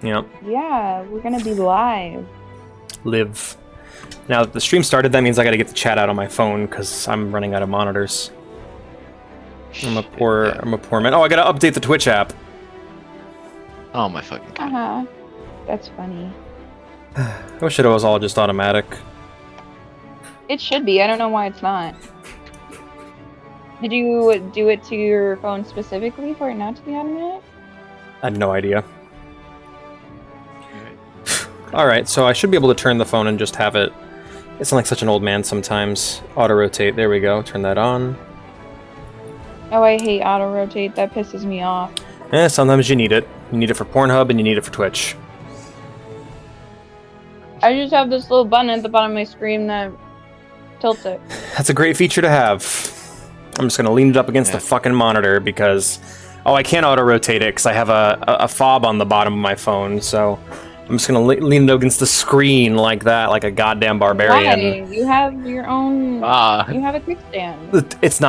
Yep. Yeah, we're gonna be live. Live. Now that the stream started, that means I gotta get the chat out on my phone because I'm running out of monitors. I'm a poor man. Oh, I gotta update the Twitch app. Oh my fucking god. That's funny. I wish it was all just automatic. It should be. I don't know why it's not. Did you do it to your phone specifically for it not to be automatic? I had no idea. Alright, so I should be able to turn the phone and just have it... It's like such an old man sometimes. Auto-rotate, there we go. Turn that on. Oh, I hate auto-rotate. That pisses me off. Sometimes you need it. You need it for Pornhub and you need it for Twitch. I just have this little button at the bottom of my screen that tilts it. That's a great feature to have. I'm just gonna lean it up against the fucking monitor because... Oh, I can't auto-rotate it because I have a fob on the bottom of my phone, so... I'm just gonna lean it against the screen like that, like a goddamn barbarian. Why? You have your own... You have a kickstand. It's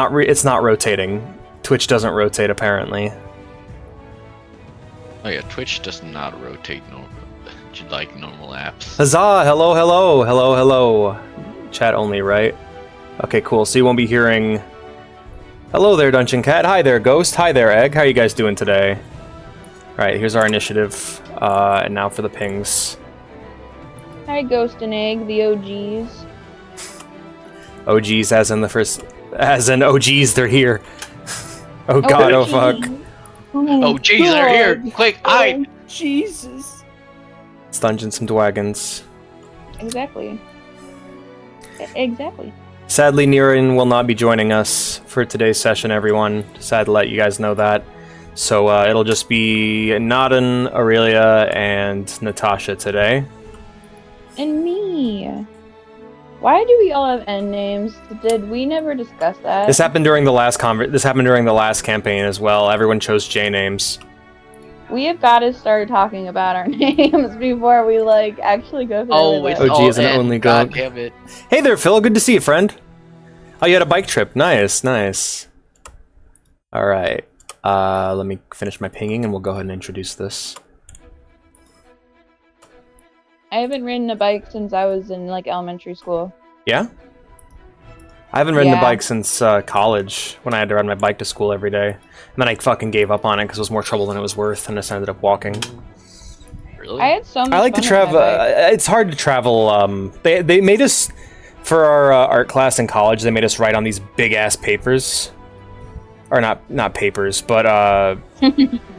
not rotating. Twitch doesn't rotate, apparently. Oh yeah, Twitch does not rotate like normal apps. Huzzah! Hello, hello, hello, hello. Chat only, right? Okay, cool. So you won't be hearing... Hello there, Dungeon Cat. Hi there, Ghost. Hi there, Egg. How are you guys doing today? Alright, here's our initiative. And now for the pings. Hi, Ghost and Egg, the OGs. OGs as in the first... As in OGs, they're here. Oh god, oh fuck. Oh jeez, they're here! Quick, hide! Jesus. It's Dungeons and Dragons. Exactly. Exactly. Sadly, Niren will not be joining us for today's session, everyone. Sad to let you guys know that. So it'll just be Naden, Aurelia, and Natasha today. And me. Why do we all have end names? Did we never discuss that? This happened during the last campaign as well. Everyone chose J names. We have got to start talking about our names before we actually go through. Oh, it's OG is an all only God god. damn it. Hey there, Phil. Good to see you, friend. Oh, you had a bike trip. Nice, nice. All right. Let me finish my pinging, and we'll go ahead and introduce this. I haven't ridden a bike since I was in elementary school. Yeah? I haven't ridden a bike since college, when I had to ride my bike to school every day. And then I fucking gave up on it because it was more trouble than it was worth, and I just ended up walking. Really? I had so much I like to fun travel. on my bike. It's hard to travel. They made us, for our art class in college, they made us write on these big-ass papers. Or not papers, but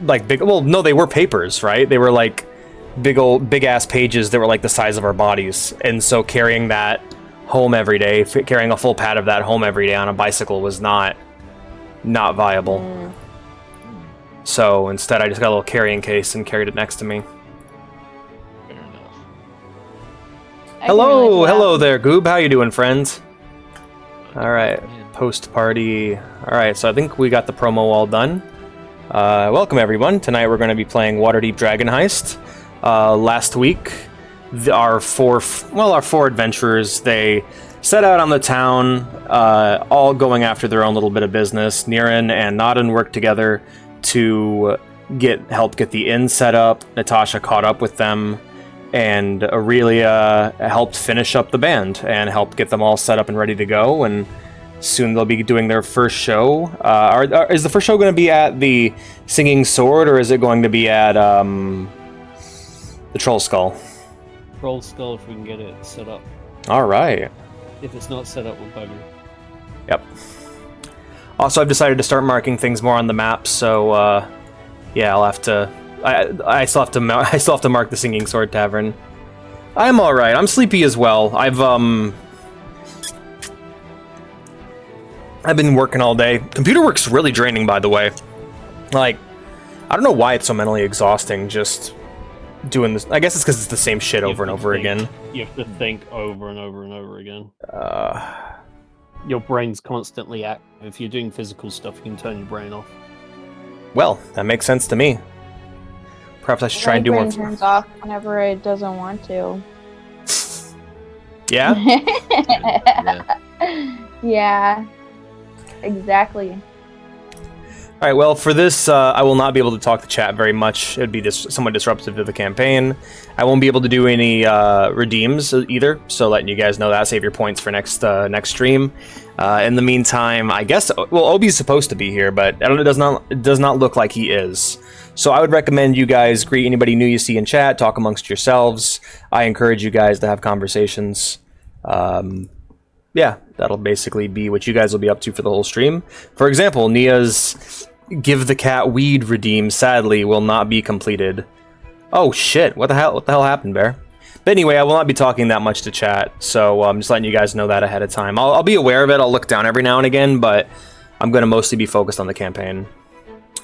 like big... Well, no, they were papers, right? They were like big-ass pages that were like the size of our bodies. And so carrying that home every day, carrying a full pad of that home every day on a bicycle was not viable. So instead I just got a little carrying case and carried it next to me. Fair enough. Hello there, Goob. How you doing, friends? Alright, post-party. Alright, so I think we got the promo all done. Welcome everyone. Tonight we're going to be playing Waterdeep Dragon Heist. Last week, our four adventurers, they set out on the town, all going after their own little bit of business. Niren and Naden worked together to help get the inn set up. Natasha caught up with them, and Aurelia helped finish up the band and helped get them all set up and ready to go. And soon they'll be doing their first show. Is the first show going to be at the Singing Sword, or is it going to be at the Troll Skull? Troll Skull, if we can get it set up. All right. If it's not set up, we'll bugger. Yep. Also, I've decided to start marking things more on the map, so yeah, I'll have to. I still have to mark the Singing Sword Tavern. I'm all right. I'm sleepy as well. I've been working all day. Computer work's really draining, by the way. Like, I don't know why it's so mentally exhausting just doing this. I guess it's because it's the same shit over and over again. You have to think over and over and over again. Your brain's constantly active. If you're doing physical stuff, you can turn your brain off. Well, that makes sense to me. Perhaps I should try and do more. My brain turns off whenever it doesn't want to. Yeah? Yeah. Exactly. All right, well, for this, I will not be able to talk to chat very much. It'd be somewhat disruptive to the campaign. I won't be able to do any redeems either, so letting you guys know that. Save your points for next stream. In the meantime, I guess, well, Obi's supposed to be here, but it does not look like he is. So I would recommend you guys greet anybody new you see in chat, talk amongst yourselves. I encourage you guys to have conversations. Yeah, that'll basically be what you guys will be up to for the whole stream. For example, Nia's Give the Cat Weed redeem, sadly, will not be completed. Oh shit, what the hell happened, Bear? But anyway, I will not be talking that much to chat, so I'm just letting you guys know that ahead of time. I'll be aware of it, I'll look down every now and again, but I'm going to mostly be focused on the campaign.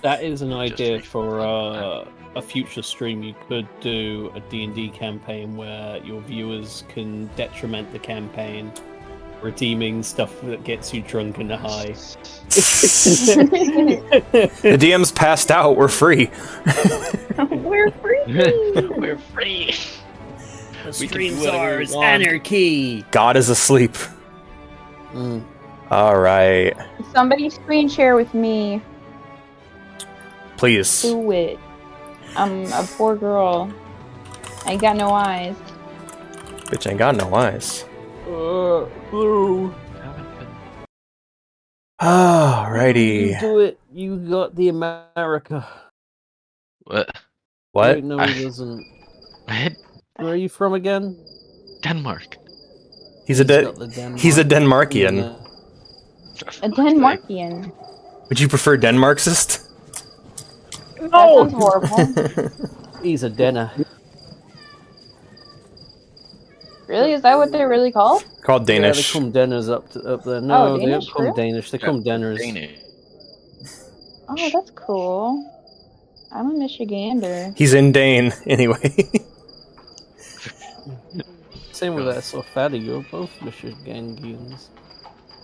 That is an idea for a future stream. You could do a D&D campaign where your viewers can detriment the campaign, redeeming stuff that gets you drunk and high. The DM's passed out, we're free. We're free! We're free. The We can stream's do whatever we ours, want. anarchy! God is asleep. Mm. Alright. Somebody screen share with me. Please. Do it. I'm a poor girl. I ain't got no eyes. Bitch ain't got no eyes. Blue. Alrighty. You do it. You got the America. What? What? Wait, no, he doesn't. What? Where are you from again? Denmark. He's a Denmarkian. A Denmarkian. Would you prefer Denmarxist? That sounds horrible. He's a Denner. Really? Is that what they're really called? Called Danish. Yeah, they come Denners up there. No, Oh, they Danish, don't come really? Danish. They come Denners. Danish. Oh, that's cool. I'm a Michigander. He's in Dane, anyway. Same with that so fatty. You're both Michiganians.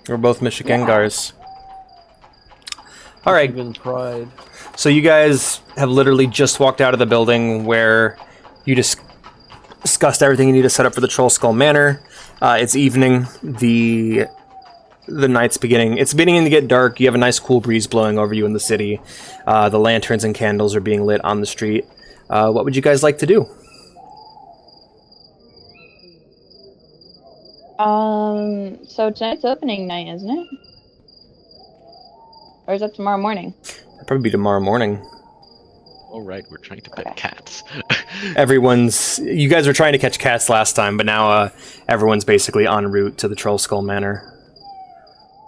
We're both Michigangars. Alright, Michigan pride. so you guys have literally just walked out of the building where you discussed everything you need to set up for the Troll Skull Manor. It's evening. The night's beginning. It's beginning to get dark. You have a nice cool breeze blowing over you in the city. The lanterns and candles are being lit on the street. What would you guys like to do? So tonight's opening night, isn't it? Or is that tomorrow morning? It'll probably be tomorrow morning. All right, we're trying to pet cats. You guys were trying to catch cats last time, but now everyone's basically en route to the Troll Skull Manor.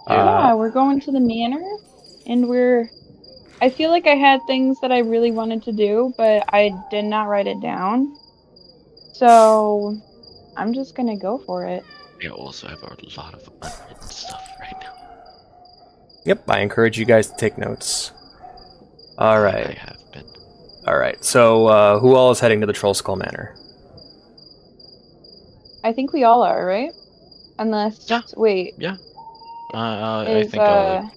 Yeah, we're going to the manor, and I feel like I had things that I really wanted to do, but I did not write it down. So, I'm just gonna go for it. We also have a lot of unwritten stuff right now. Yep, I encourage you guys to take notes. Alright. I have been. Alright, so who all is heading to the Troll Skull Manor? I think we all are, right? Unless, Yeah. wait, I is, think I'll...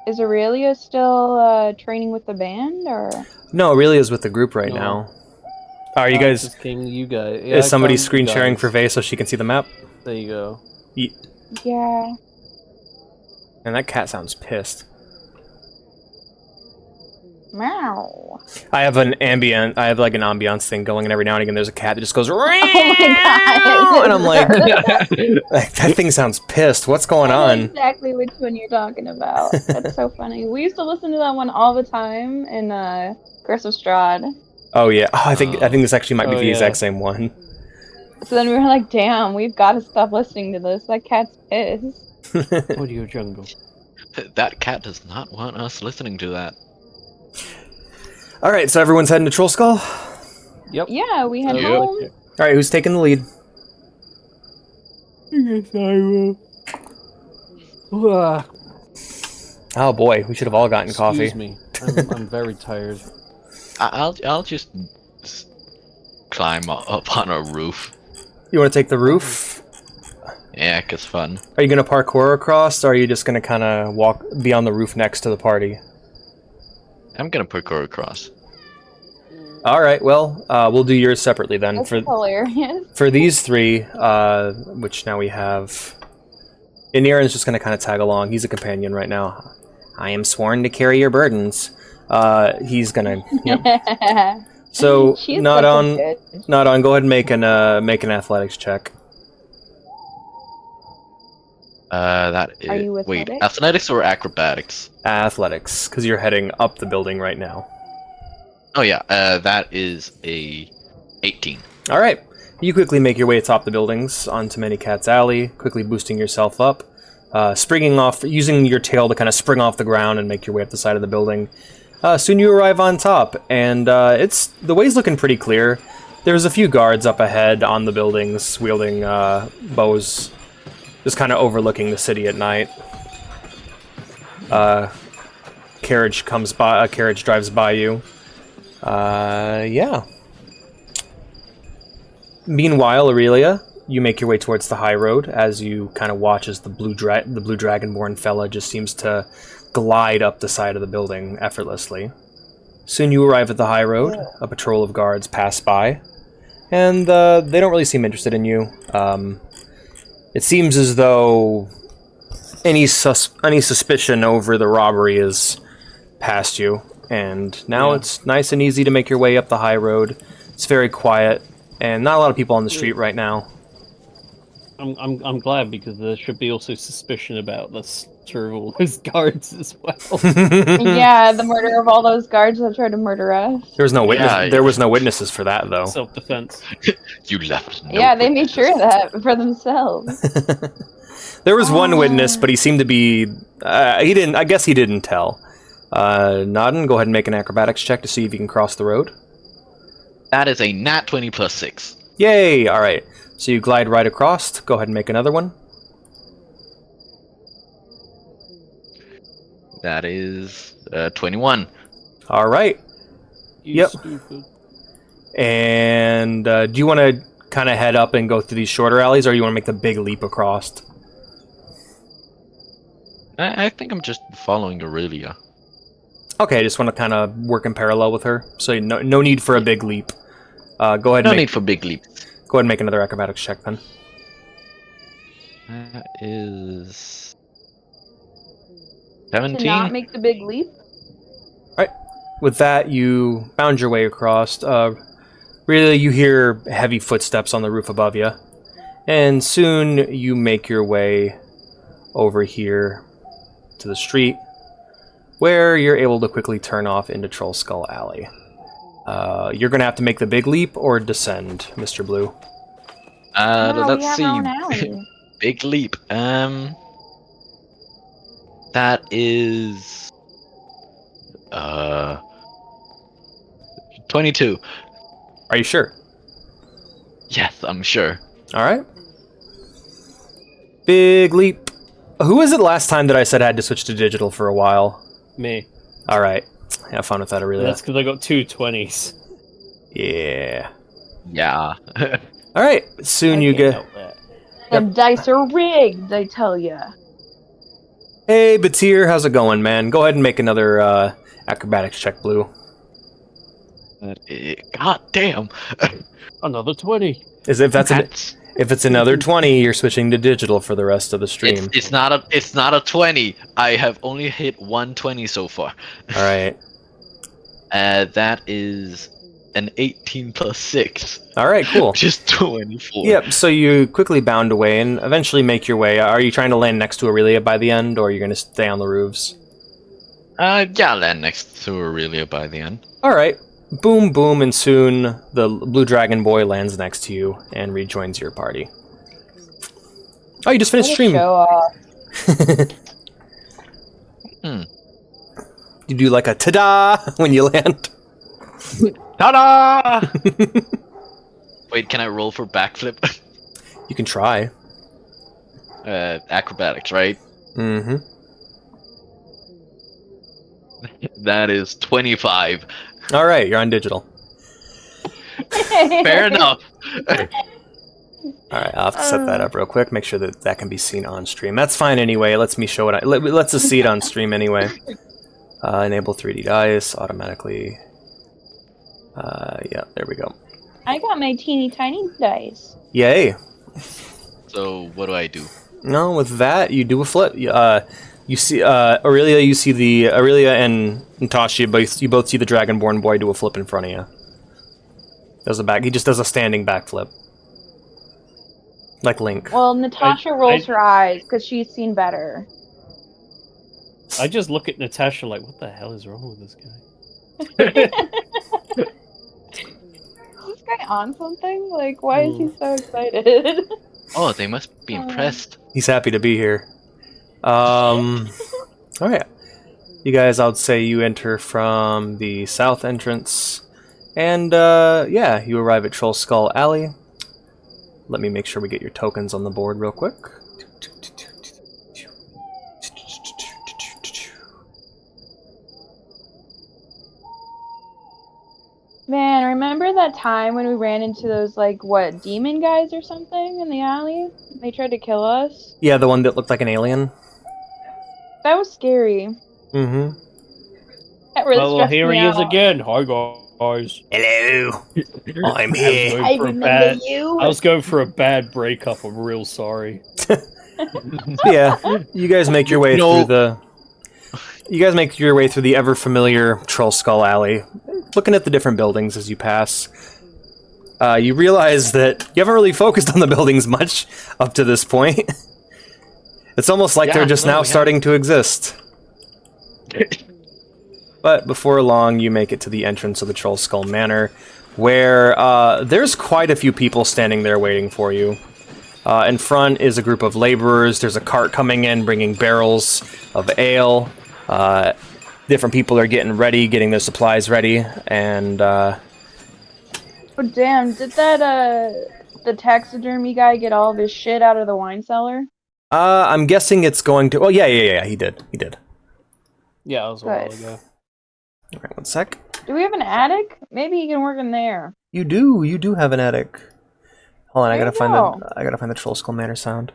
is Aurelia still training with the band, or? No, Aurelia's with the group right No. now. Are you guys... King, you guys. Yeah, Is somebody I found screen you sharing guys. for Vay so she can see the map? There you go. Yeah. And that cat sounds pissed. Meow. I have like an ambiance thing going, and every now and again there's a cat that just goes, Oh my god! and I'm like, that thing sounds pissed. What's going I know on? exactly which one you're talking about. That's so funny. We used to listen to that one all the time in Curse of Strahd. Oh yeah, I think this actually might be Oh, the yeah. exact same one. So then we were like, damn, we've got to stop listening to this. That cat's pissed. Audio jungle. That cat does not want us listening to that. All right, so everyone's heading to Troll Skull. Yep. Yeah, we had Yep. home. All right, who's taking the lead? Yes, I will. Oh boy, we should have all gotten coffee. Excuse me. I'm very tired. I'll just climb up on a roof. You want to take the roof? Yeah, 'cause fun. Are you gonna parkour across, or are you just gonna kind of be on the roof next to the party? I'm gonna parkour across. All right, well, we'll do yours separately then. That's hilarious. For these three, which now we have And Niren's just going to kind of tag along. He's a companion right now. I am sworn to carry your burdens. He's going to... Yep. So, She's not such a on... bitch. Not on. Go ahead and make an athletics check. That is... Are you Wait, athletic? athletics or acrobatics? Athletics, because you're heading up the building right now. Oh yeah, that is a 18. All right. You quickly make your way atop the buildings onto Many Cat's Alley, quickly boosting yourself up, springing off, using your tail to kind of spring off the ground and make your way up the side of the building. Soon you arrive on top, and the way's looking pretty clear. There's a few guards up ahead on the buildings, wielding bows, just kind of overlooking the city at night. Carriage comes by. A carriage drives by you. Yeah. Meanwhile, Aurelia, you make your way towards the high road as you kind of watch as the blue dragonborn fella just seems to glide up the side of the building effortlessly. Soon you arrive at the high road. A patrol of guards pass by, and they don't really seem interested in you. It seems as though any suspicion over the robbery is past you, and now it's nice and easy to make your way up the high road. It's very quiet, and not a lot of people on the street right now. I'm glad, because there should be also suspicion about the slaughter of all those guards as well. Yeah, the murder of all those guards that tried to murder us. There was no witness. Yeah, There was no witnesses for that, though. Self-defense. You left. No Yeah, they made witnesses. sure of that for themselves. There was one witness, but he seemed to be. He didn't. I guess he didn't tell. Nodden, go ahead and make an acrobatics check to see if you can cross the road. That is a nat 20 plus 6. Yay! All right. So you glide right across. Go ahead and make another one. That is 21. All right. You Yep. stupid. And do you want to kind of head up and go through these shorter alleys, or you want to make the big leap across? I think I'm just following Aurelia. Okay, I just want to kind of work in parallel with her. So no need for a big leap. Go ahead. No And need for big leaps. Go ahead and make another acrobatics check then. That is To 17. not make the big leap. With that, you bound your way across. Really, you hear heavy footsteps on the roof above you. And soon you make your way over here to the street, where you're able to quickly turn off into Troll Skull Alley. You're going to have to make the big leap or descend, Mr. Blue. No, we Let's have see. our own alley. Big leap. That is 22. Are you sure? Yes, I'm sure. All right. Big leap. Who was it last time that I said I had to switch to digital for a while? Me. All right. Have fun with that, Aurelia. That's because I got 2 20s. Yeah. Yeah. All right. Soon you get. Them dice are rigged, I tell ya. Hey, Batir, how's it going, man? Go ahead and make another acrobatics check, Blue. God damn. Another 20. If it's another 20, you're switching to digital for the rest of the stream. It's not a 20. I have only hit 120 so far. All right. That is an 18 plus 6. All right, cool. Just 24. Yep, so you quickly bound away and eventually make your way. Are you trying to land next to Aurelia by the end, or are you going to stay on the roofs? Yeah, land next to Aurelia by the end. All right. Boom, boom, and soon the Blue Dragon Boy lands next to you and rejoins your party. Oh, you just finished stream. Show off. You do like a ta-da when you land. Ta-da! Wait, can I roll for backflip? You can try. Acrobatics, right? Mm-hmm. That is 25. All right, you're on digital. Fair enough. All right, I'll have to set that up real quick. Make sure that that can be seen on stream. That's fine anyway. Lets me show it. Lets us see it on stream anyway. Enable 3D dice automatically. Yeah, there we go. I got my teeny tiny dice. Yay. So, what do I do? No, with that, you do a flip. You see Aurelia. You see the Aurelia and Natasha. You both see the Dragonborn boy do a flip in front of you. Does a back. He just does a standing backflip, like Link. Well, Natasha rolls her eyes because she's seen better. I just look at Natasha like, what the hell is wrong with this guy? Is this guy on something? Like, why is he so excited? Oh, they must be impressed. He's happy to be here. All right. You guys, I would say you enter from the south entrance. And, yeah, you arrive at Troll Skull Alley. Let me make sure we get your tokens on the board real quick. Man, remember that time when we ran into those, like, what, demon guys or something in the alley? They tried to kill us? Yeah, the one that looked like an alien. That was scary. Mm-hmm. That really Well, stressed here me he is out. again. Hi, guys. Hello. I'm here. I remember you. I was going for a bad breakup. I'm real sorry. Yeah, you guys make your way through the... You guys make your way through the ever-familiar Troll Skull Alley, looking at the different buildings as you pass. You realize that you haven't really focused on the buildings much up to this point. It's almost like they're just now starting to exist. But before long, you make it to the entrance of the Troll Skull Manor, where there's quite a few people standing there waiting for you. In front is a group of laborers. There's a cart coming in, bringing barrels of ale. Different people are getting ready, getting their supplies ready, and Oh, damn. Did that, the taxidermy guy get all of his shit out of the wine cellar? I'm guessing it's going to... Oh, yeah, he did. Yeah, that was a while ago. Alright, one sec. Do we have an attic? Maybe he can work in there. You do have an attic. Hold on, I gotta find go. the Troll Skull Manor sound.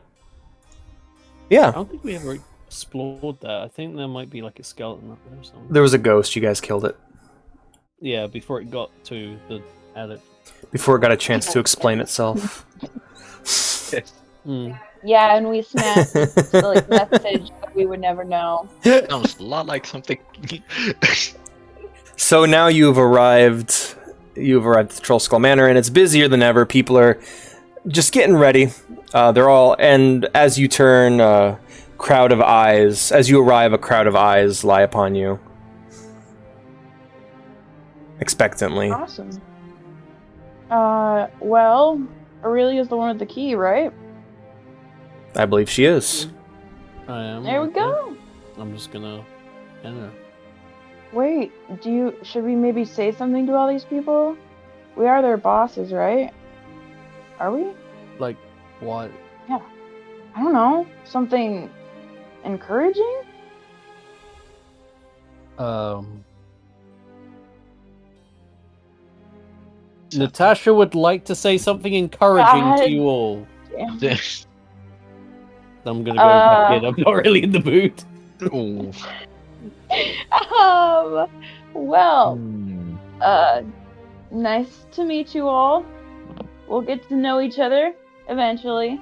I Yeah, don't think we ever explored that. I think there might be like a skeleton up there or something. there was a ghost, you guys killed it. Yeah, before it got to the attic. Before it got a chance to explain itself. Yeah, and we smashed the like, message that we would never know. Sounds a lot like something. So now you've arrived at the Troll Skull Manor, and it's busier than ever. People are just getting ready. They're all, and as you turn, a crowd of eyes lie upon you. Expectantly. Awesome. Well, Aurelia's the one with the key, right? I believe she is. I am. There we go. I'm just gonna enter. Wait, should we maybe say something to all these people? We are their bosses, right? Are we? Like, what? Yeah. I don't know. Something encouraging? Natasha would like to say something encouraging to you all. Damn. I'm gonna go back in. I'm not really in the mood. Ooh. Well, nice to meet you all. We'll get to know each other eventually.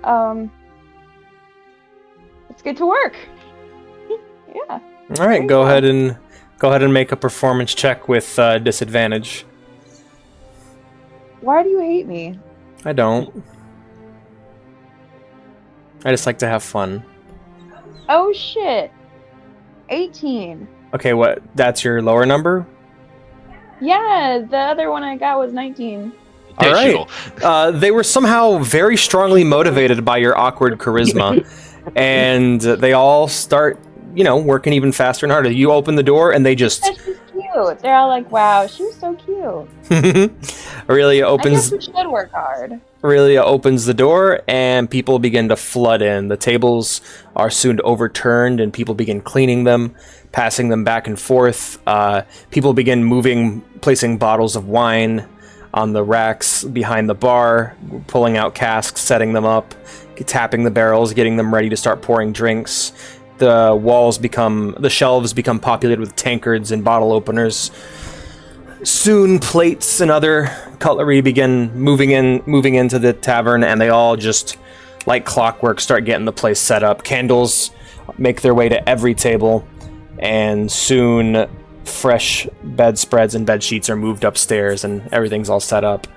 Let's get to work. Yeah. All right, go ahead and make a performance check with disadvantage. Why do you hate me? I don't. I just like to have fun. Oh shit. 18. Okay, what? That's your lower number? Yeah, the other one I got was 19. All right. They were somehow very strongly motivated by your awkward charisma, and they all start, working even faster and harder. You open the door, and they just... She's cute. They're all like, wow, she was so cute. Aurelia I opens guess we should work hard. the door, and people begin to flood in. The tables are soon overturned, and people begin cleaning them, passing them back and forth. People begin placing bottles of wine on the racks behind the bar, pulling out casks, setting them up, tapping the barrels, getting them ready to start pouring drinks. The shelves become populated with tankards and bottle openers. Soon, plates and other cutlery begin moving into the tavern, and they all just like clockwork, start getting the place set up. Candles make their way to every table, and soon fresh bedspreads and bed sheets are moved upstairs, and everything's all set up.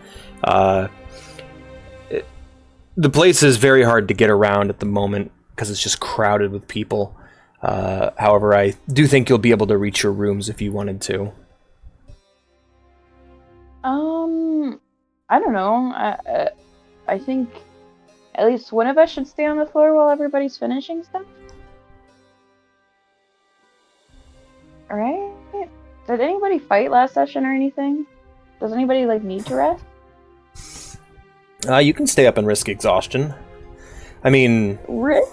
The place is very hard to get around at the moment because it's just crowded with people. However, I do think you'll be able to reach your rooms if you wanted to. I don't know. I think at least one of us should stay on the floor while everybody's finishing stuff. Alright? Did anybody fight last session or anything? Does anybody, like, need to rest? You can stay up and risk exhaustion. I mean... Risk?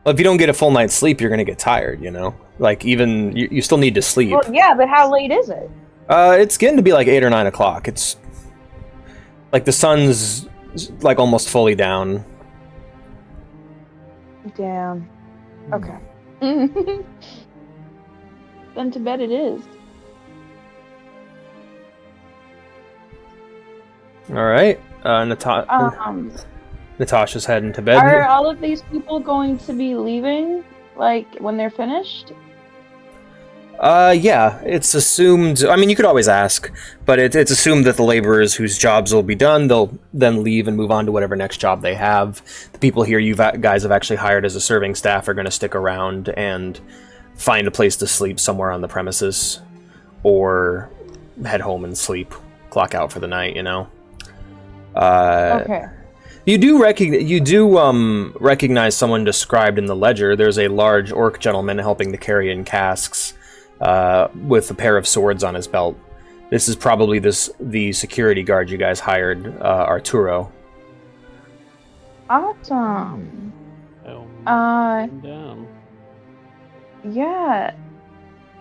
Well, if you don't get a full night's sleep, you're gonna get tired, you know? Like, even... You still need to sleep. Well, yeah, but how late is it? It's getting to be like 8 or 9 o'clock. It's... Like, the sun's, like, almost fully down. Damn. Okay. Then to bed it is. Alright. Natasha's heading to bed. Are all of these people going to be leaving, like, when they're finished? Yeah, it's assumed... I mean, you could always ask, but it's assumed that the laborers whose jobs will be done, they'll then leave and move on to whatever next job they have. The people here you guys have actually hired as a serving staff are going to stick around and find a place to sleep somewhere on the premises, or head home and sleep, clock out for the night, you know? Okay. You do recognize someone described in the ledger. There's a large orc gentleman helping to carry in casks, with a pair of swords on his belt. This is probably the security guard you guys hired, Arturo. Awesome. Down. Yeah.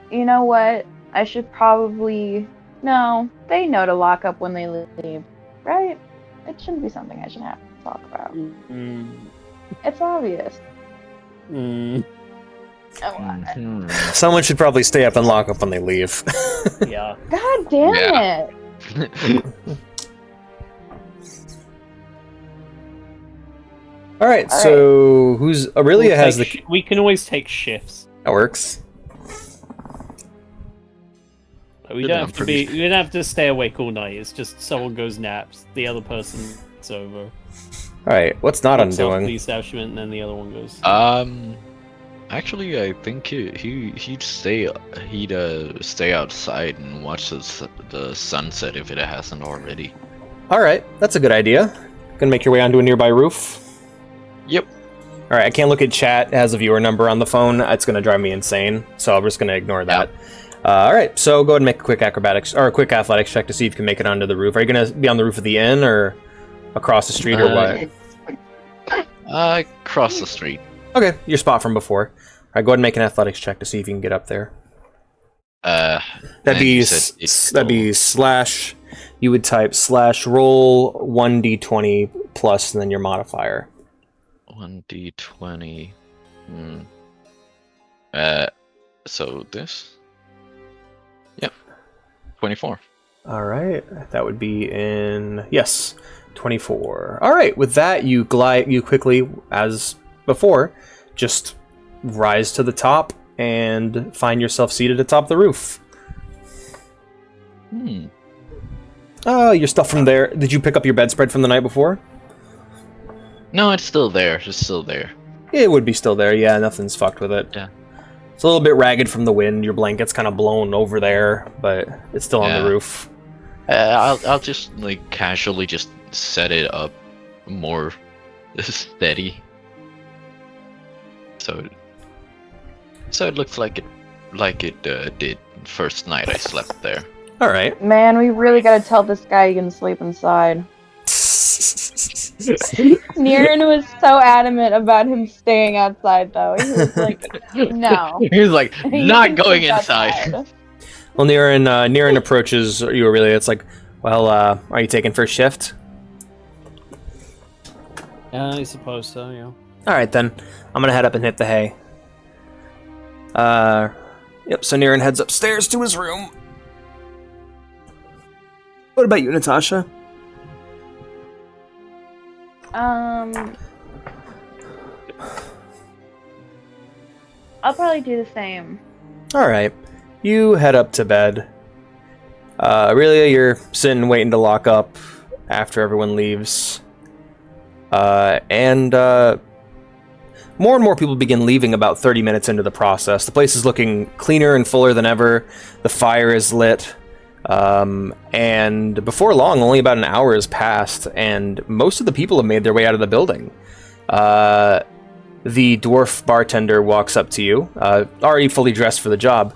You know what? I should probably... No, they know to lock up when they leave, right? It shouldn't be something I should have to talk about. It's obvious. Someone should probably stay up and lock up when they leave. Yeah. God damn it! Alright, so who's... Aurelia has the... We can always take shifts. That works. We don't have to be. We don't have to stay awake all night. It's just someone goes naps, the other person's over. Alright, what's not undoing? The establishment, and then the other one goes. Actually, I think he'd stay outside and watch the sunset if it hasn't already. Alright, that's a good idea. Gonna make your way onto a nearby roof? Yep. Alright, I can't look at chat. It has a viewer number on the phone. It's gonna drive me insane, so I'm just gonna ignore that. Yep. Alright, so go ahead and make a quick acrobatics, or a quick athletics check to see if you can make it onto the roof. Are you gonna be on the roof of the inn, or across the street, or what? Across the street. Okay, your spot from before. Alright, go ahead and make an athletics check to see if you can get up there. That'd be slash... You would type slash roll 1d20 plus, and then your modifier. 1d20... So this? Yep. 24. Alright, that would be in... Yes, 24. Alright, with that, you quickly, as before, just rise to the top and find yourself seated atop the roof. Oh, your stuff from there. Did you pick up your bedspread from the night before? No, it's still there. It's still there. It would be still there, yeah, nothing's fucked with it. Yeah. It's a little bit ragged from the wind, your blanket's kind of blown over there, but it's still on the roof. I'll just, like, casually just set it up more steady. So it looks like it did first night I slept there. Alright. Man, we really gotta tell this guy he can sleep inside. Niren was so adamant about him staying outside, though. He was like, no. He was like, not going inside. Well, Niren approaches you, Aurelia. It's like, well, are you taking first shift? I suppose so, yeah. Alright then. I'm gonna head up and hit the hay. Yep, so Niren heads upstairs to his room. What about you, Natasha? I'll probably do the same. Alright. You head up to bed. Aurelia, you're sitting waiting to lock up after everyone leaves. And more people begin leaving about 30 minutes into the process. The place is looking cleaner and fuller than ever. The fire is lit. And before long, only about an hour has passed, and most of the people have made their way out of the building. The dwarf bartender walks up to you, already fully dressed for the job.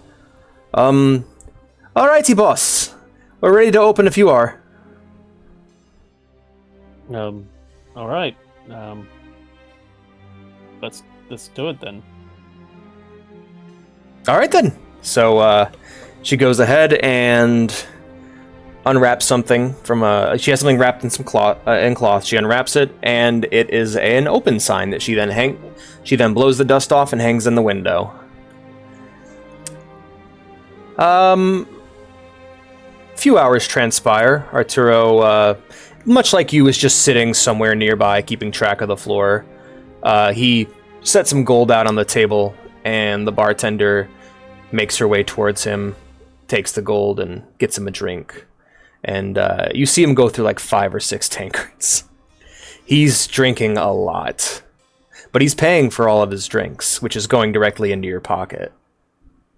Alrighty, boss. We're ready to open if you are. Alright. Let's do it then. Alright then. So, she goes ahead and unwraps something from she has something wrapped in some cloth. She unwraps it, and it is an open sign that she then blows the dust off and hangs in the window. Few hours transpire. Arturo, much like you, is just sitting somewhere nearby, keeping track of the floor. He sets some gold out on the table, and the bartender makes her way towards him, takes the gold, and gets him a drink. And you see him go through like 5 or 6 tankards. He's drinking a lot. But he's paying for all of his drinks, which is going directly into your pocket.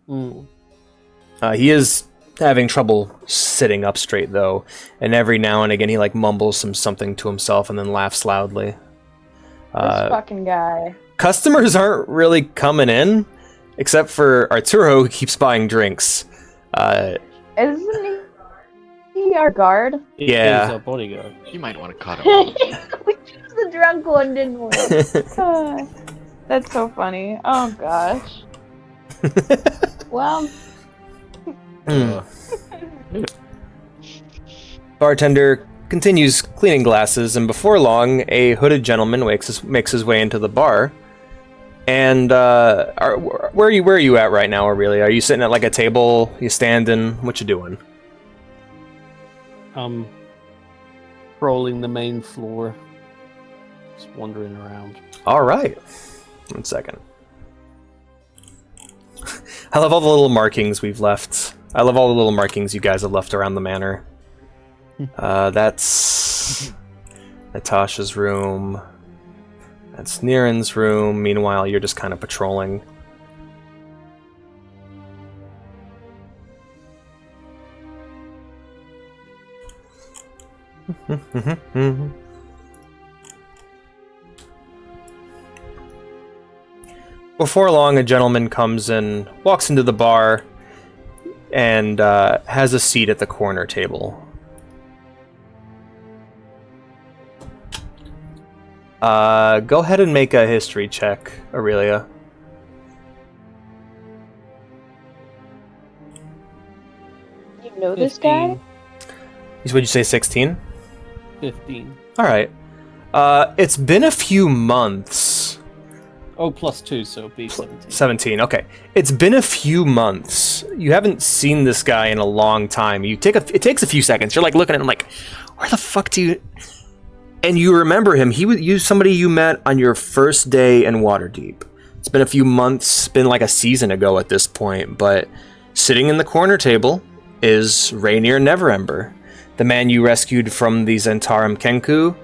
He is having trouble sitting up straight, though. And every now and again, he like mumbles something to himself and then laughs loudly. This fucking guy. Customers aren't really coming in, except for Arturo, who keeps buying drinks. Isn't he our guard? Yeah. He's our bodyguard. You might want to cut him. We chose the drunk one, didn't we? That's so funny. Oh gosh. Well. Bartender continues cleaning glasses, and before long, a hooded gentleman makes his way into the bar. And where are you at right now, Aurelia? Are you sitting at like a table? You standing? What you doing? Rolling the main floor. Just wandering around. All right. 1 second. I love all the little markings we've left. I love all the little markings you guys have left around the manor. That's Natasha's room. That's Niren's room. Meanwhile, you're just kind of patrolling. Before long, a gentleman comes in, walks into the bar, and has a seat at the corner table. Go ahead and make a history check, Aurelia. You know this guy? Would you say 16? 15. Alright. It's been a few months. Oh, +2, so it'll be 17. 17, okay. It's been a few months. You haven't seen this guy in a long time. It takes a few seconds. You're like looking at him like, where the fuck do you... And you remember him. He was somebody you met on your first day in Waterdeep. It's been a few months, been like a season ago at this point, but sitting in the corner table is Rainier Neverember, the man you rescued from the Zentarum Kenku,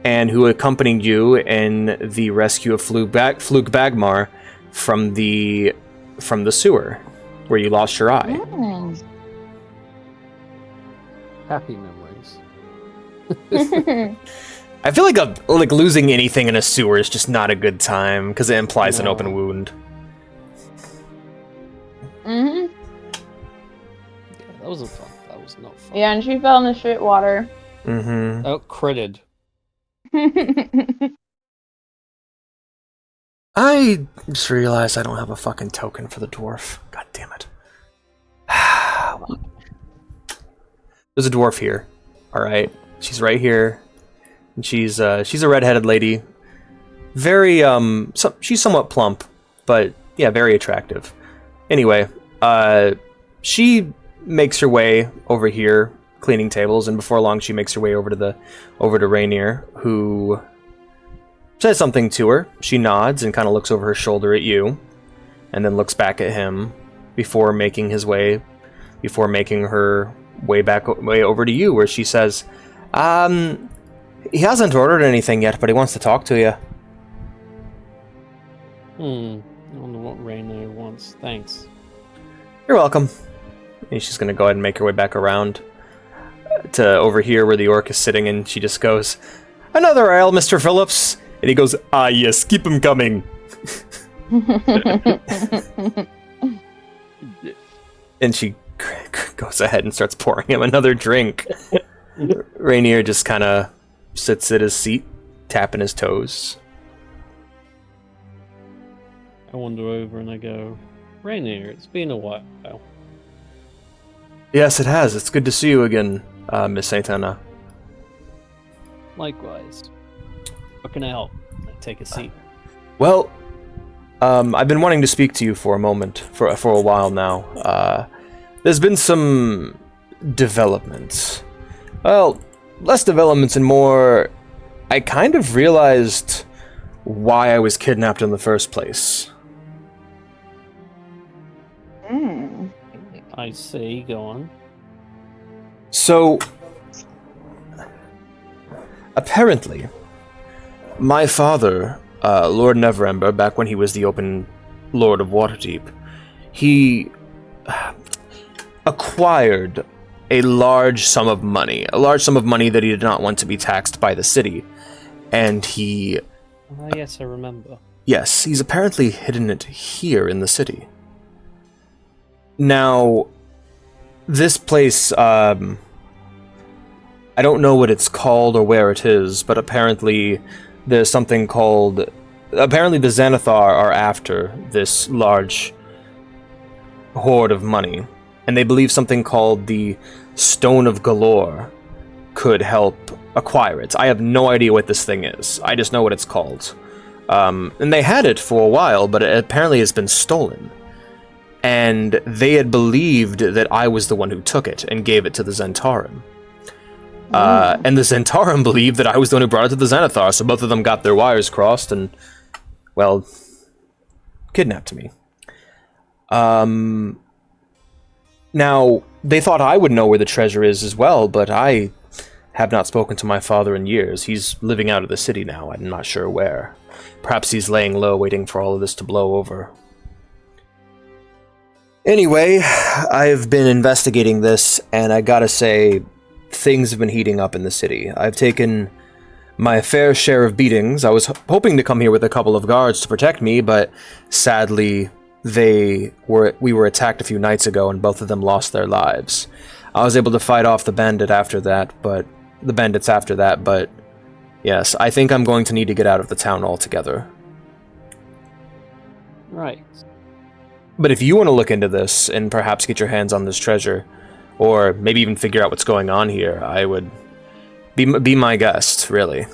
and who accompanied you in the rescue of Flug Bagmar from the sewer, where you lost your eye. Happy memories. I feel like losing anything in a sewer is just not a good time, because it implies an open wound. Mm-hmm. Yeah, that wasn't fun. That was not fun. Yeah, and she fell in the shit water. Mm-hmm. Oh, critted. I just realized I don't have a fucking token for the dwarf. God damn it. There's a dwarf here. Alright. She's right here. And she's a redheaded lady. Very, she's somewhat plump, but yeah, very attractive. Anyway, she makes her way over here, cleaning tables, and before long she makes her way over to Rainier, who says something to her. She nods and kind of looks over her shoulder at you. and then looks back at him before making her way over to you, where she says, he hasn't ordered anything yet, but he wants to talk to you. I wonder what Rainer wants. Thanks. You're welcome. And she's going to go ahead and make her way back around to over here where the orc is sitting, and she just goes, "Another ale, Mr. Phillips." And he goes, "Ah, yes, keep him coming." And she goes ahead and starts pouring him another drink. Rainier just kind of sits at his seat, tapping his toes. I wander over and I go, "Rainier, it's been a while." Yes, it has. It's good to see you again, Miss Saint Anna. Likewise. How can I help? I take a seat. Well, I've been wanting to speak to you for a moment, for a while now. There's been some developments. Well, less developments and more... I kind of realized why I was kidnapped in the first place. I see, go on. So, apparently, my father, Lord Neverember, back when he was the open Lord of Waterdeep, he acquired a large sum of money that he did not want to be taxed by the city, and he... yes, I remember. Yes, he's apparently hidden it here in the city. Now, this place, I don't know what it's called or where it is, but apparently there's something called... Apparently the Xanathar are after this large hoard of money, and they believe something called the Stone of Galore could help acquire it. I have no idea what this thing is. I just know what it's called. And they had it for a while, but it apparently has been stolen. And they had believed that I was the one who took it and gave it to the Zentarim. And the Zentarim believed that I was the one who brought it to the Xanathar, so both of them got their wires crossed and, well, kidnapped me. Now, they thought I would know where the treasure is as well, but I have not spoken to my father in years. He's living out of the city now, I'm not sure where. Perhaps he's laying low, waiting for all of this to blow over. Anyway, I've been investigating this, and I gotta say, things have been heating up in the city. I've taken my fair share of beatings. I was hoping to come here with a couple of guards to protect me, but sadly, we were attacked a few nights ago, and both of them lost their lives. I was able to fight off the bandits after that, but yes, I think I'm going to need to get out of the town altogether. Right. But if you want to look into this and perhaps get your hands on this treasure, or maybe even figure out what's going on here, I would be my guest, really.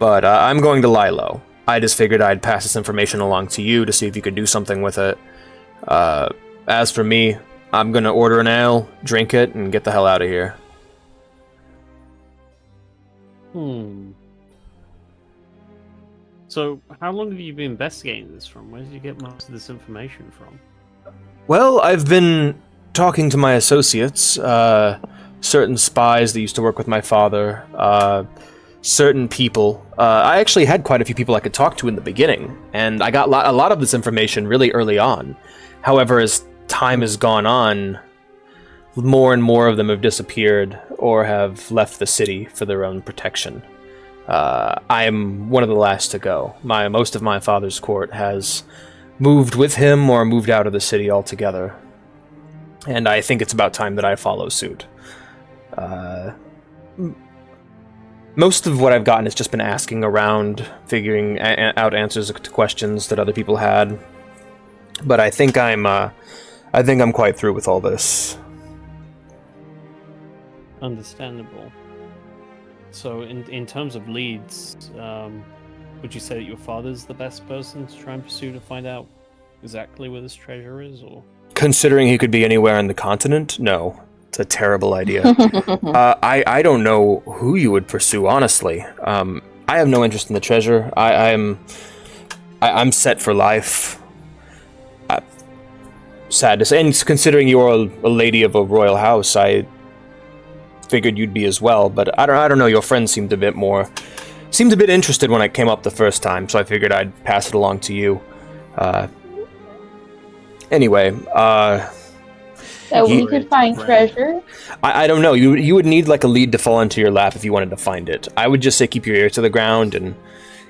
But I'm going to lie low. I just figured I'd pass this information along to you to see if you could do something with it. As for me, I'm going to order an ale, drink it, and get the hell out of here. So, how long have you been investigating this from? Where did you get most of this information from? Well, I've been talking to my associates, certain spies that used to work with my father, certain people. I actually had quite a few people I could talk to in the beginning, and I got a lot of this information really early on. However, as time has gone on, more and more of them have disappeared or have left the city for their own protection. I am one of the last to go. Most of my father's court has moved with him or moved out of the city altogether. And I think it's about time that I follow suit. Most of what I've gotten has just been asking around, figuring out answers to questions that other people had. But I think I'm quite through with all this. Understandable. So, in terms of leads, would you say that your father's the best person to try and pursue to find out exactly where this treasure is, or? Considering he could be anywhere on the continent, no. It's a terrible idea. I don't know who you would pursue, honestly. I have no interest in the treasure. I'm set for life. sad to say. And considering you're a lady of a royal house, I figured you'd be as well. But I don't know. Your friend seemed a bit interested when I came up the first time, so I figured I'd pass it along to you. Anyway, so we could find treasure. I don't know. You would need like a lead to fall into your lap if you wanted to find it. I would just say keep your ear to the ground, and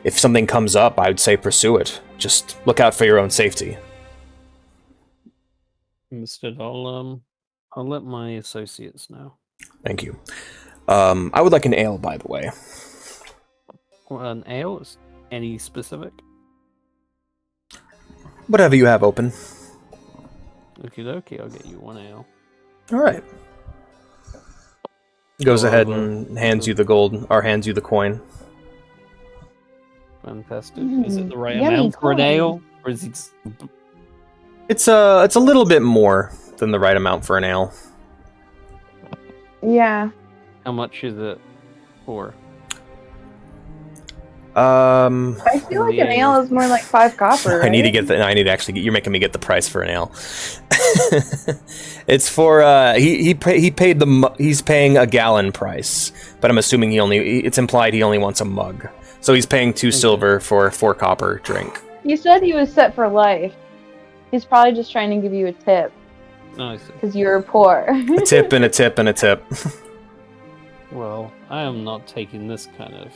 if something comes up, I would say pursue it. Just look out for your own safety. Understood. I'll let my associates know. Thank you. I would like an ale, by the way. Well, an ale? Is any specific? Whatever you have open. Okie dokie, I'll get you one ale. All right. Goes ahead and hands you the gold, or hands you the coin. Fantastic. Is it the right amount for an ale, or is it? It's a little bit more than the right amount for an ale. Yeah. How much is it for? I feel like an ale is more like 5 copper. Right? I need to get you're making me get the price for an ale. It's for he's paying a gallon price, but I'm assuming it's implied he only wants a mug. So he's paying 2 silver for a 4 copper drink. He said he was set for life. He's probably just trying to give you a tip. Nice. Because you're poor. A tip and a tip and a tip. Well, I am not taking this kind of.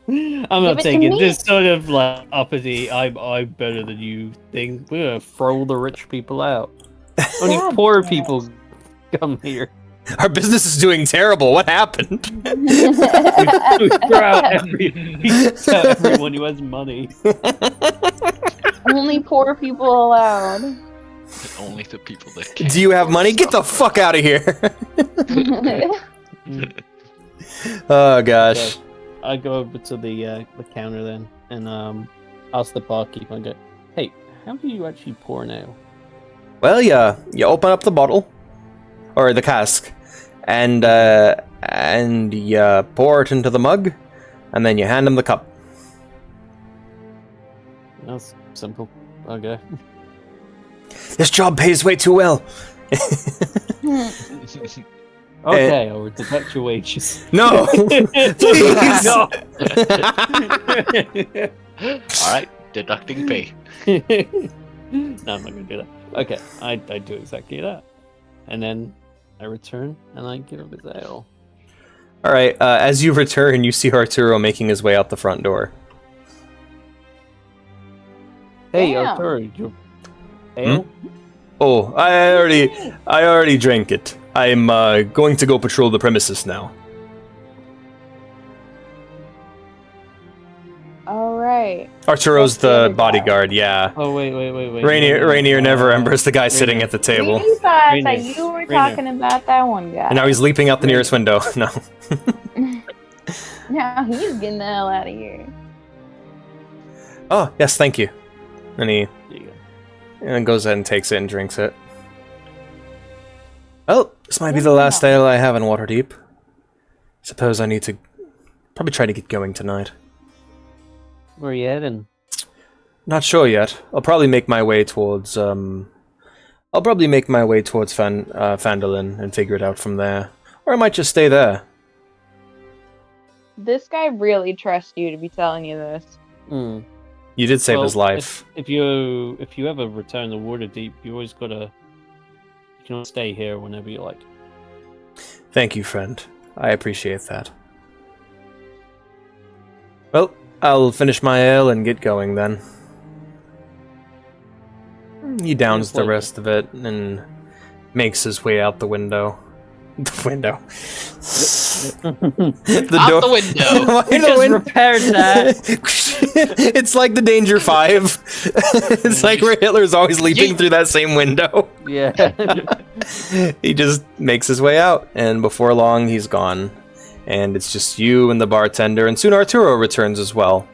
I'm not taking this sort of like uppity. I'm better than you thing. We're gonna throw all the rich people out. Only poor people come here. Our business is doing terrible. What happened? we throw out everyone who has money. Only poor people allowed. Only the people that can. Do you have money? Get the fuck out of here! Oh gosh. So, I go over to the counter then and ask the barkeep. I go, "Hey, how do you actually pour an ale?" Well, you open up the bottle or the cask, and you pour it into the mug, and then you hand him the cup. That's simple. Okay. This job pays way too well. Okay, I'll deduct your wages. No! Please! No! Alright, deducting pay. No, I'm not gonna do that. Okay, I do exactly that. And then I return and I give him his ale. Alright, as you return, you see Arturo making his way out the front door. Hey, Damn. Arturo, your ale? Oh, I already drank it. I'm going to go patrol the premises now. All right. Arturo's the bodyguard, yeah. Oh, wait. Rainier never remembers the guy sitting at the table. We thought Rainier. that you were talking about that one guy. And now he's leaping out the nearest window. No. Now he's getting the hell out of here. Oh, yes, thank you. And he There you go. and goes ahead and takes it and drinks it. Well, this might be the last ale I have in Waterdeep. Suppose I need to probably try to get going tonight. Where are you heading? Not sure yet. I'll probably make my way towards Phandalin and figure it out from there. Or I might just stay there. This guy really trusts you to be telling you this. Hmm. You did save his life. If you ever return to Waterdeep, you always you can stay here whenever you like. Thank you, friend. I appreciate that. Well, I'll finish my ale and get going then. He downs the rest of it and makes his way out the window. The window. Out the window! Why You the just repaired that. It's like the Danger 5. It's like where Hitler's always leaping through that same window. Yeah. He just makes his way out, and before long he's gone. And it's just you and the bartender, and soon Arturo returns as well.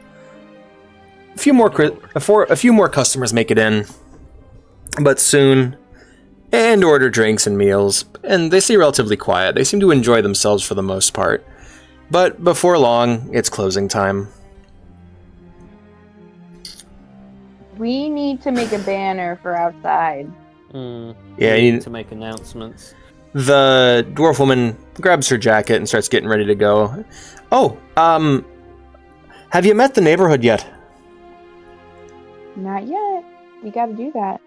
A few more customers make it in, but soon, and order drinks and meals, and they stay relatively quiet. They seem to enjoy themselves for the most part. But before long, it's closing time. We need to make a banner for outside. Yeah, we you- need to make announcements. The dwarf woman grabs her jacket and starts getting ready to go. Oh, have you met the neighborhood yet? Not yet. We gotta do that.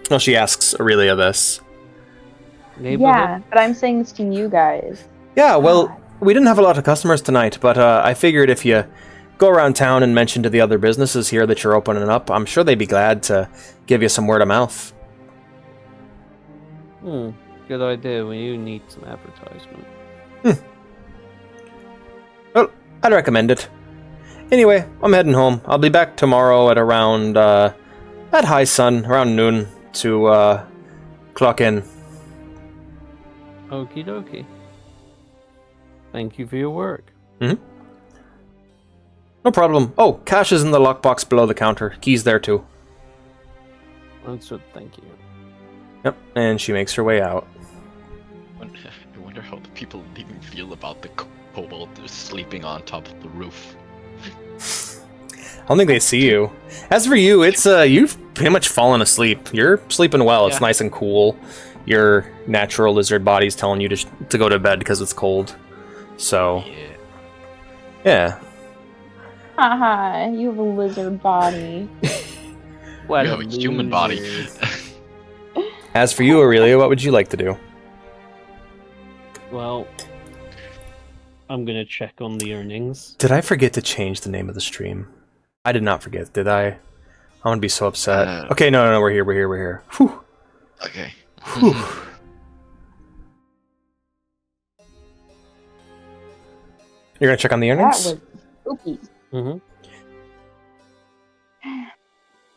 Well, she asks Aurelia this. Yeah, but I'm saying this to you guys. Yeah, well, God. we didn't have a lot of customers tonight, but I figured if you go around town and mention to the other businesses here that you're opening up, I'm sure they'd be glad to give you some word of mouth. Good idea. We do need some advertisement. Well, I'd recommend it. Anyway, I'm heading home. I'll be back tomorrow at around, at high sun, around noon, to, clock in. Okie dokie. Thank you for your work. No problem. Oh, cash is in the lockbox below the counter. Keys there, too. Understood, thank you. Yep, and she makes her way out. I wonder how the people even feel about the kobold sleeping on top of the roof. I don't think they see you. As for you, it's you've pretty much fallen asleep. You're sleeping well. It's Yeah. nice and cool. Your natural lizard body's telling you to go to bed because it's cold. So, yeah. Haha, you have a lizard body. What You have a human body. loser. As for you, Aurelia, what would you like to do? Well, I'm gonna check on the earnings. Did I forget to change the name of the stream? I did not forget, did I? I'm gonna be so upset. Okay, no, we're here. Whew. Okay. Whew. You're gonna check on the That earnings? was spooky. Mm-hmm.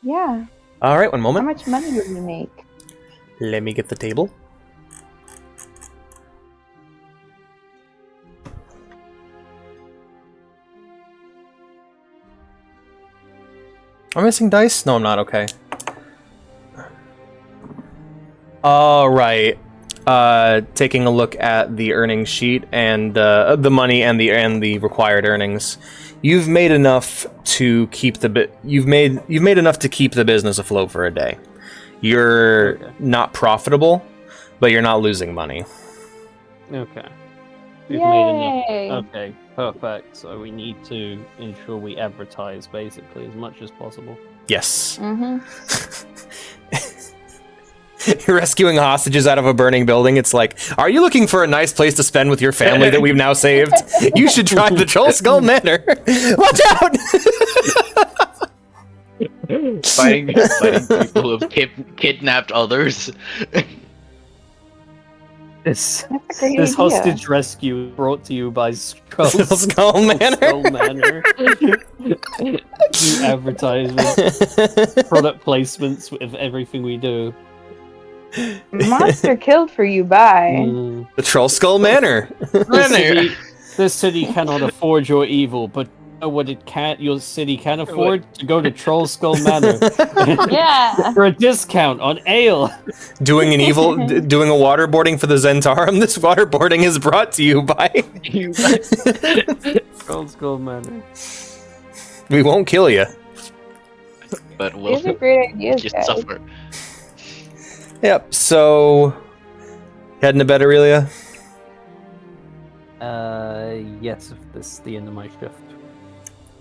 Yeah. All right, one How moment. much money did you make? Let me get the table. Am I missing dice? No, I'm not. Okay. All right. Taking a look at the earnings sheet and the money and the required earnings. You've made enough to keep you've made enough to keep the business afloat for a day. You're Okay. not profitable, but you're not losing money. Okay. We've made Yay! enough. Okay, perfect. So we need to ensure we advertise basically as much as possible. Yes. Mm-hmm. You're rescuing hostages out of a burning building. It's like, are you looking for a nice place to spend with your family that we've now saved? You should try the Troll Skull Manor. Watch out! fighting people who have kidnapped others. This That's a great this idea. hostage rescue brought to you by Troll Skull Manor. Skull Manor. New advertisements, product placements of everything we do. Monster killed for you, bye. Mm. The Troll Skull Manor. This city cannot afford your evil, but you know what your city can afford? To go to Troll Skull Manor Yeah. for a discount on ale. Doing a waterboarding for the Zentarum. This waterboarding is brought to you by... Troll Skull Manor. We won't kill you. But we'll These are great ideas, just guys. suffer. Yep, so... Heading to bed, Aurelia? Yes, if this is the end of my shift.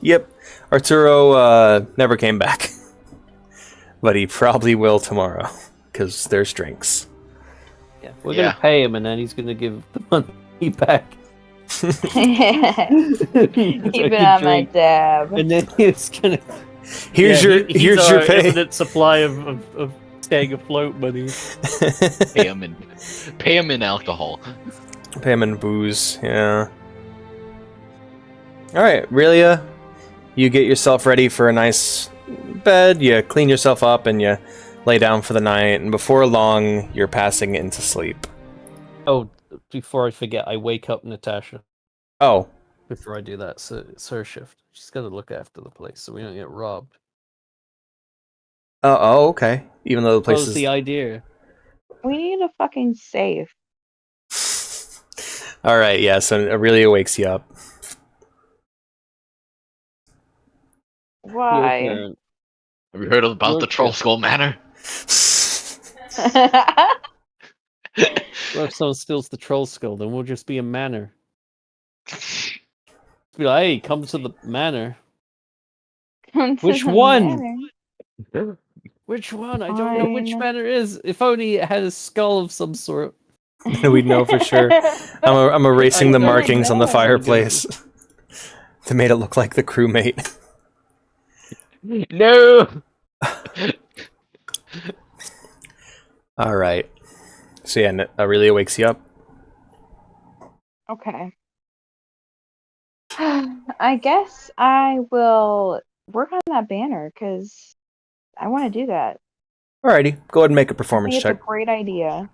Yep. Arturo never came back. But he probably will tomorrow. Because there's drinks. Yeah, we're Yeah. gonna pay him, and then he's gonna give the money back. Keep it on my tab. And then he's gonna. Here's he's your our pay. infinite supply of staying afloat money. Pay him in alcohol. Pay him in booze, yeah. Alright, Aurelia, you get yourself ready for a nice bed, you clean yourself up, and you lay down for the night, and before long, you're passing into sleep. Oh, before I forget, I wake up Natasha. Oh, Before I do that, so it's her shift. She's got to look after the place so we don't get robbed. oh, okay. Even though the That place was is... the idea. We need a fucking safe. Alright, yeah, so Aurelia wakes you up. Why? Your turn. Have you heard about the Look Troll at- Skull Manor? Well, if someone steals the troll skull, then we'll just be a manor. Be like, hey, come to the manor. Come to Which the one? manor. Which one? I don't know which Fine. manor is. If only it had a skull of some sort. We'd know for sure. I'm erasing I the don't markings on the know. fireplace to make it look like the crewmate. No! All right. So yeah, Aurelia wakes you up. Okay. I guess I will work on that banner because I want to do that. Alrighty, go ahead and make a I performance think it's check. a great idea.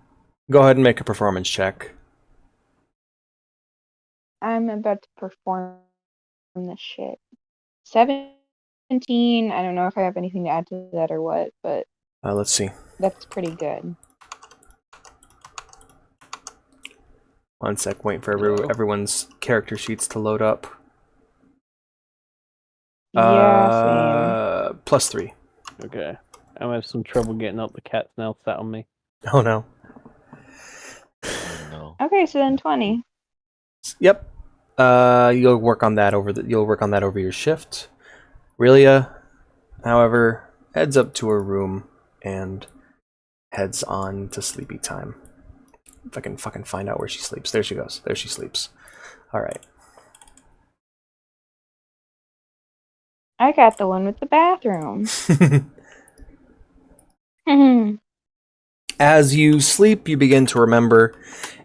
Go ahead and make a performance check. I'm about to perform this shit. 17. I don't know if I have anything to add to that or what, but Let's see. that's pretty good. One sec, wait for Hello. everyone's character sheets to load up. Yeah, same. +3. Okay. I'm gonna have some trouble getting up. The cat's now sat on me. Oh no. Oh, no. Okay, so then 20. Yep. You'll work on that over your shift. Aurelia, however, heads up to her room and heads on to sleepy time. If I can fucking find out where she sleeps. There she goes. There she sleeps. Alright. I got the one with the bathroom. As you sleep, you begin to remember,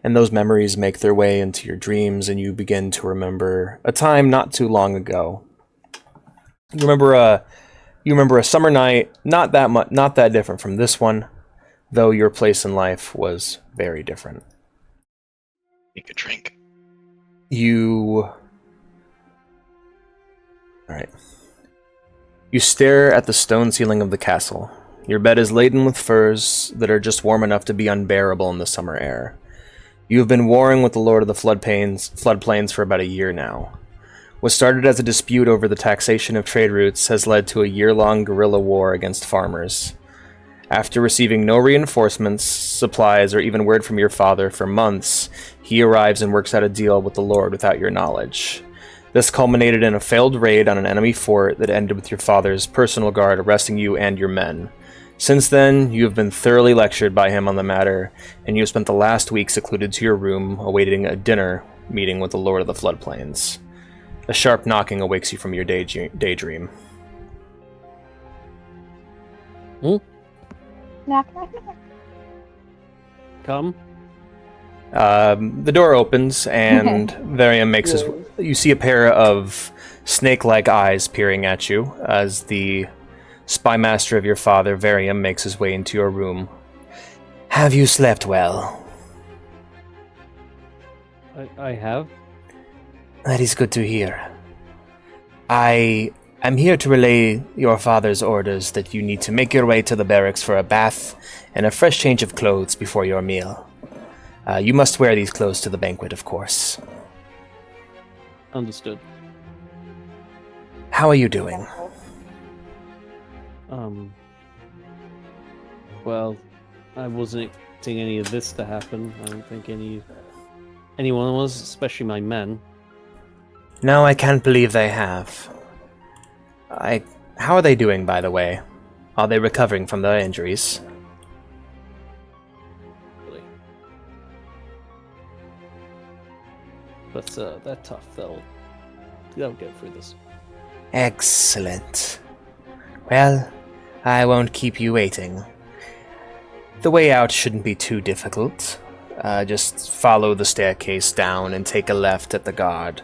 and those memories make their way into your dreams, and you begin to remember a time not too long ago. You remember a summer night, not that different from this one, though your place in life was very different. Take a drink. Alright. You stare at the stone ceiling of the castle. Your bed is laden with furs that are just warm enough to be unbearable in the summer air. You have been warring with the Lord of the Floodplains for about a year now. What started as a dispute over the taxation of trade routes has led to a year-long guerrilla war against farmers. After receiving no reinforcements, supplies, or even word from your father for months, he arrives and works out a deal with the Lord without your knowledge. This culminated in a failed raid on an enemy fort that ended with your father's personal guard arresting you and your men. Since then, you have been thoroughly lectured by him on the matter, and you have spent the last week secluded to your room awaiting a dinner meeting with the Lord of the Floodplains. A sharp knocking awakes you from your daydream. Knock, knock, knock. Come. The door opens, and Varian makes his... You see a pair of snake-like eyes peering at you as the spy master of your father, Varian, makes his way into your room. Have you slept well? I have. That is good to hear. I am here to relay your father's orders that you need to make your way to the barracks for a bath and a fresh change of clothes before your meal. You must wear these clothes to the banquet, of course. Understood. How are you doing? Well, I wasn't expecting any of this to happen. I don't think anyone was, especially my men. No, I can't believe they have. How are they doing, by the way? Are they recovering from their injuries? Really. But they're tough. They'll get through this. Excellent. Well, I won't keep you waiting. The way out shouldn't be too difficult. Just follow the staircase down and take a left at the guard.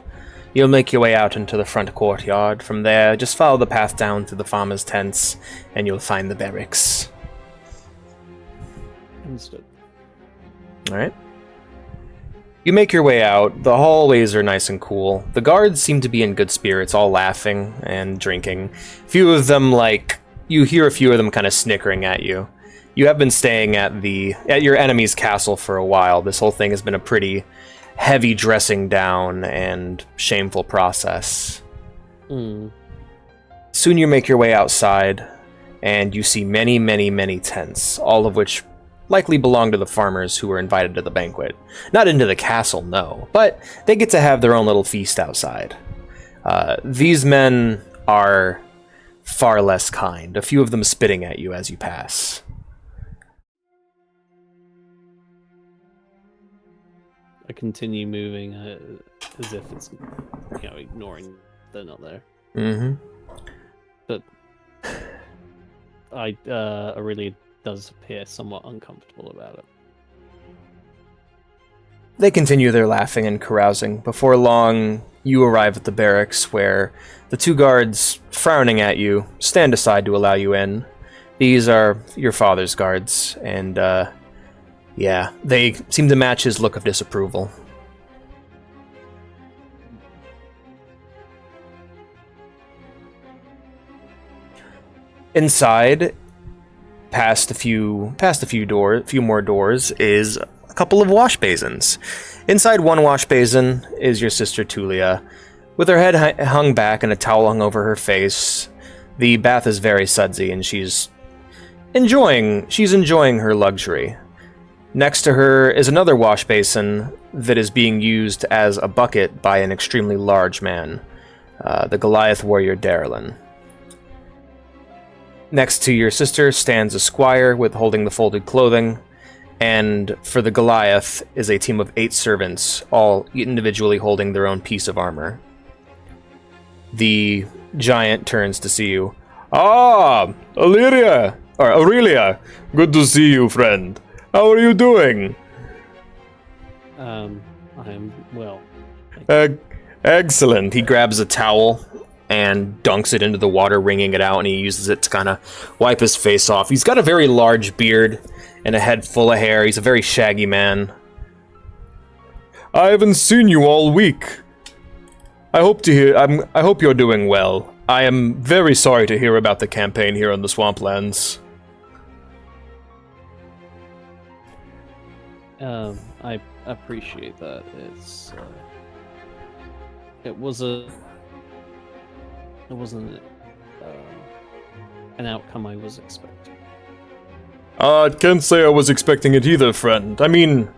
You'll make your way out into the front courtyard. From there, just follow the path down through the farmers' tents, and you'll find the barracks. Understood. Alright. You make your way out. The hallways are nice and cool. The guards seem to be in good spirits, all laughing and drinking. Few of them, you hear a few of them kind of snickering at you. You have been staying at your enemy's castle for a while. This whole thing has been a pretty heavy dressing down and shameful process. Soon you make your way outside, and you see many, many, many tents, all of which likely belong to the farmers who were invited to the banquet. Not into the castle, no, but they get to have their own little feast outside. These men are far less kind, a few of them spitting at you as you pass. I continue moving as if it's, ignoring they're not there. Mm-hmm. But I really does appear somewhat uncomfortable about it. They continue their laughing and carousing. Before long, you arrive at the barracks where the two guards, frowning at you, stand aside to allow you in. These are your father's guards, and, they seem to match his look of disapproval. Inside, past a few more doors, is a couple of wash basins. Inside one wash basin is your sister Tulia, with her head hung back and a towel hung over her face. The bath is very sudsy, and she's enjoying her luxury. Next to her is another wash basin that is being used as a bucket by an extremely large man, the Goliath warrior Darylin. Next to your sister stands a squire holding the folded clothing, and for the Goliath is a team of 8 servants, all individually holding their own piece of armor. The giant turns to see you. Ah, Aurelia, good to see you, friend. How are you doing? I am well. Excellent. He grabs a towel and dunks it into the water, wringing it out, and he uses it to kind of wipe his face off. He's got a very large beard and a head full of hair. He's a very shaggy man. I haven't seen you all week. I hope you're doing well. I am very sorry to hear about the campaign here on the Swamplands. I appreciate that. It wasn't an outcome I was expecting. I can't say I was expecting it either, friend. I mean,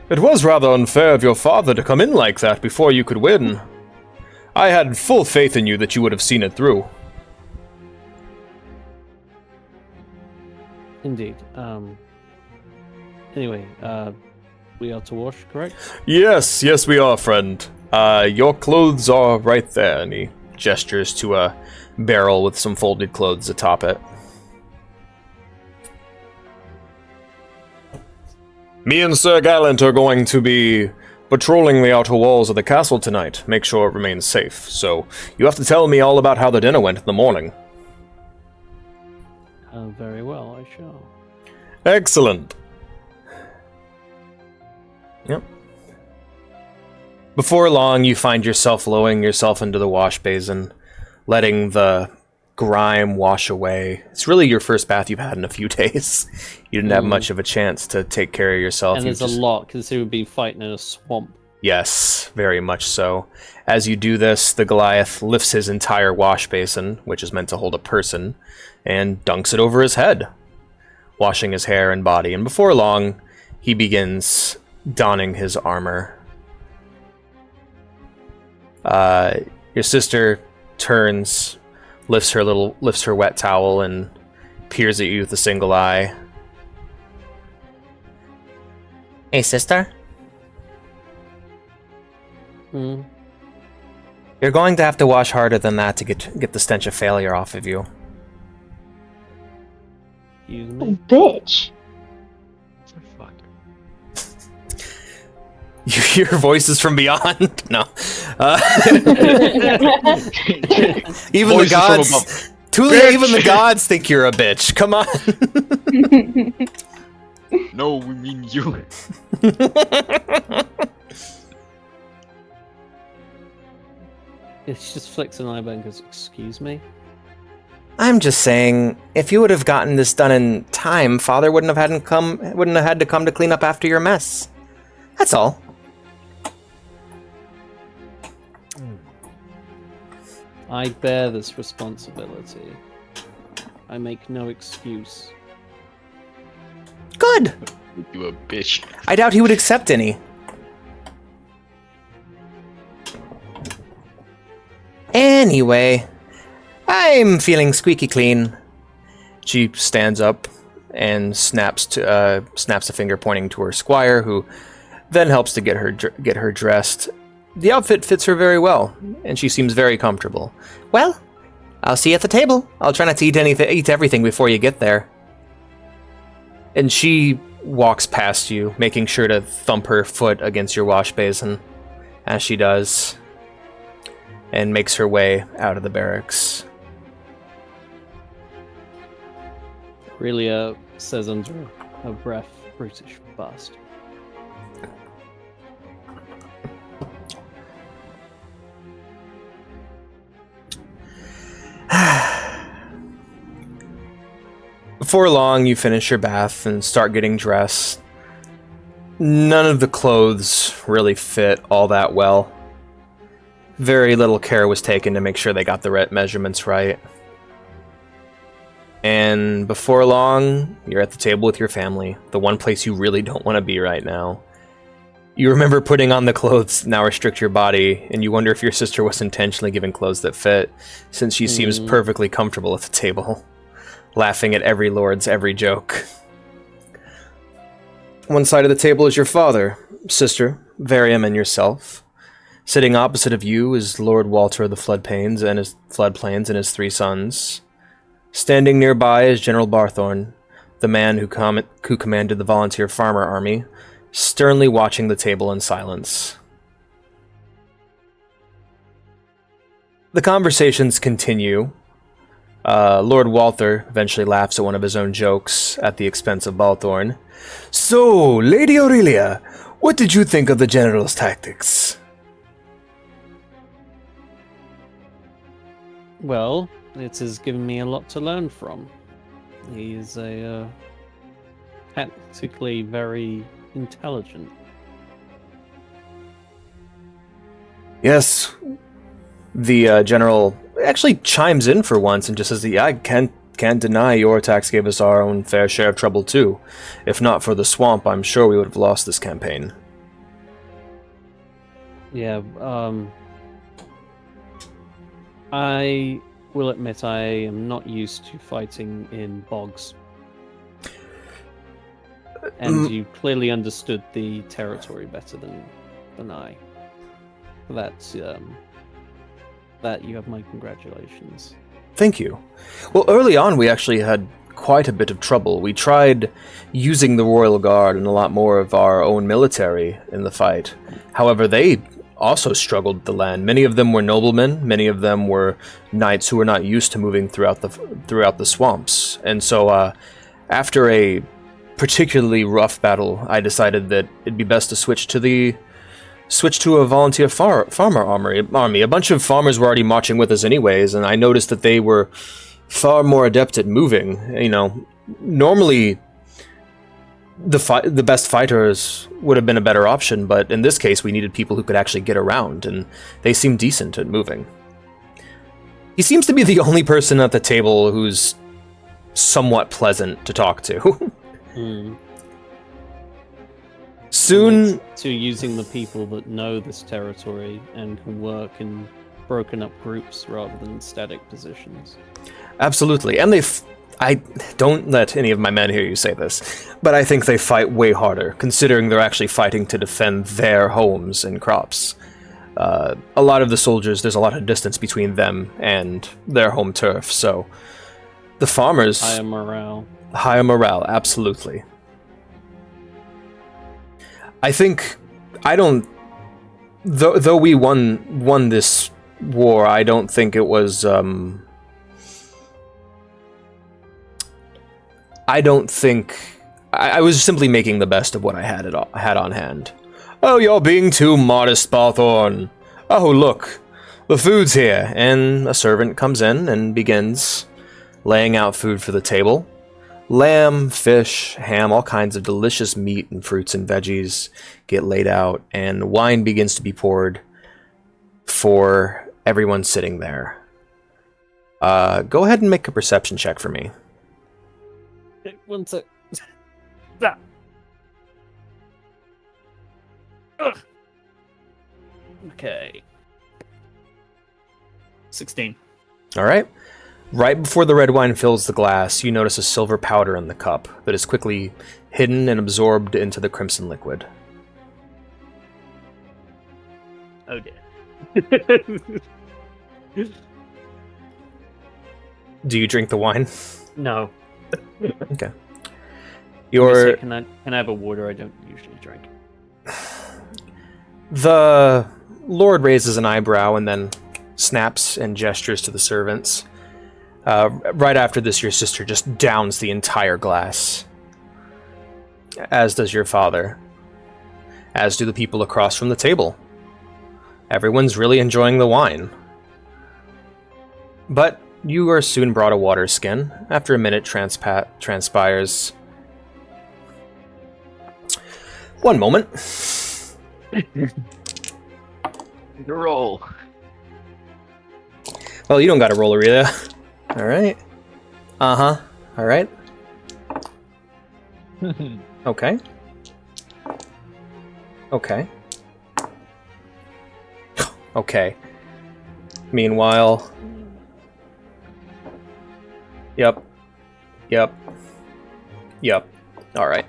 it was rather unfair of your father to come in like that before you could win. I had full faith in you that you would have seen it through. Indeed. Anyway, we are to wash, correct? Yes, we are, friend. Your clothes are right there, and he gestures to a barrel with some folded clothes atop it. Me and Sir Gallant are going to be patrolling the outer walls of the castle tonight. Make sure it remains safe. So, you have to tell me all about how the dinner went in the morning. Very well, I shall. Excellent. Yep. Before long, you find yourself lowering yourself into the wash basin, letting the grime wash away. It's really your first bath you've had in a few days. You didn't have much of a chance to take care of yourself. And there's a lot, because it would be fighting in a swamp. Yes, very much so. As you do this, the Goliath lifts his entire wash basin, which is meant to hold a person, and dunks it over his head, washing his hair and body. And before long, he begins donning his armor. Your sister turns, lifts her wet towel, and peers at you with a single eye. Hey, sister? Hmm? You're going to have to wash harder than that to get the stench of failure off of you. Excuse Oh, me? bitch. Fuck. You hear voices from beyond? No. Even Voices the from gods... above. Tulia, even the gods think you're a bitch. Come on. No, we mean you. She just flicks an eyebrow and goes, "Excuse me?" I'm just saying, if you would have gotten this done in time, Father wouldn't have had to come to clean up after your mess. That's all. I bear this responsibility. I make no excuse. Good! You a bitch. I doubt he would accept any. Anyway, I'm feeling squeaky clean. She stands up and snaps a finger pointing to her squire, who then helps to get her dressed. The outfit fits her very well, and she seems very comfortable. Well, I'll see you at the table. I'll try not to eat everything before you get there. And she walks past you, making sure to thump her foot against your wash basin, as she does, and makes her way out of the barracks. Aurelia says under her breath, "Brutish bastard." Before long, you finish your bath and start getting dressed. None of the clothes really fit all that well. Very little care was taken to make sure they got the measurements right. And before long, you're at the table with your family, the one place you really don't want to be right now. You remember putting on the clothes that now restrict your body, and you wonder if your sister was intentionally giving clothes that fit, since she seems perfectly comfortable at the table, laughing at every lord's every joke. One side of the table is your father, sister, Varium, and yourself. Sitting opposite of you is Lord Walter of the Floodplains and his 3 sons. Standing nearby is General Barthorn, the man who commanded the volunteer farmer army, sternly watching the table in silence. The conversations continue. Lord Walter eventually laughs at one of his own jokes at the expense of Balthorn. So, Lady Aurelia, what did you think of the General's tactics? Well, it has given me a lot to learn from. He's a tactically very intelligent. Yes, the general actually chimes in for once and just says, "Yeah, I can't deny your attacks gave us our own fair share of trouble too. If not for the swamp, I'm sure we would have lost this campaign." Yeah, I will admit I am not used to fighting in bogs. And you clearly understood the territory better than I. That's that you have my congratulations. Thank you. Well, early on we actually had quite a bit of trouble. We tried using the Royal Guard and a lot more of our own military in the fight. However, they also struggled with the land. Many of them were noblemen, many of them were knights who were not used to moving throughout the swamps. And so after a particularly rough battle, I decided that it'd be best to switch to a volunteer farmer army. A bunch of farmers were already marching with us anyways, and I noticed that they were far more adept at moving. You know, normally the best fighters would have been a better option, but in this case we needed people who could actually get around, and they seemed decent at moving. He seems to be the only person at the table who's somewhat pleasant to talk to. Soon, to using the people that know this territory and can work in broken up groups rather than static positions. Absolutely, and I don't let any of my men hear you say this, but I think they fight way harder, considering they're actually fighting to defend their homes and crops. A lot of the soldiers, there's a lot of distance between them and their home turf, so the farmers... Higher morale. Higher morale, absolutely. I think, though we won this war, I don't think it was, I was simply making the best of what I had on hand. "Oh, you're being too modest, Balthorn. Oh, look, the food's here." And a servant comes in and begins laying out food for the table. Lamb, fish, ham, all kinds of delicious meat and fruits and veggies get laid out, and wine begins to be poured for everyone sitting there. Go ahead and make a perception check for me. One sec. That. Ugh. Okay. 16. All right. Right before the red wine fills the glass, you notice a silver powder in the cup that is quickly hidden and absorbed into the crimson liquid. Oh dear. Do you drink the wine? No. Okay. Can I have a water? I don't usually drink. The Lord raises an eyebrow and then snaps and gestures to the servants. Right after this, your sister just downs the entire glass. As does your father. As do the people across from the table. Everyone's really enjoying the wine. But you are soon brought a water skin. After a minute transpires. One moment. Roll. Well, you don't got to roll, Aurelia. Alright. Uh-huh. Alright. Okay. Okay. Okay. Meanwhile... Yep. Alright.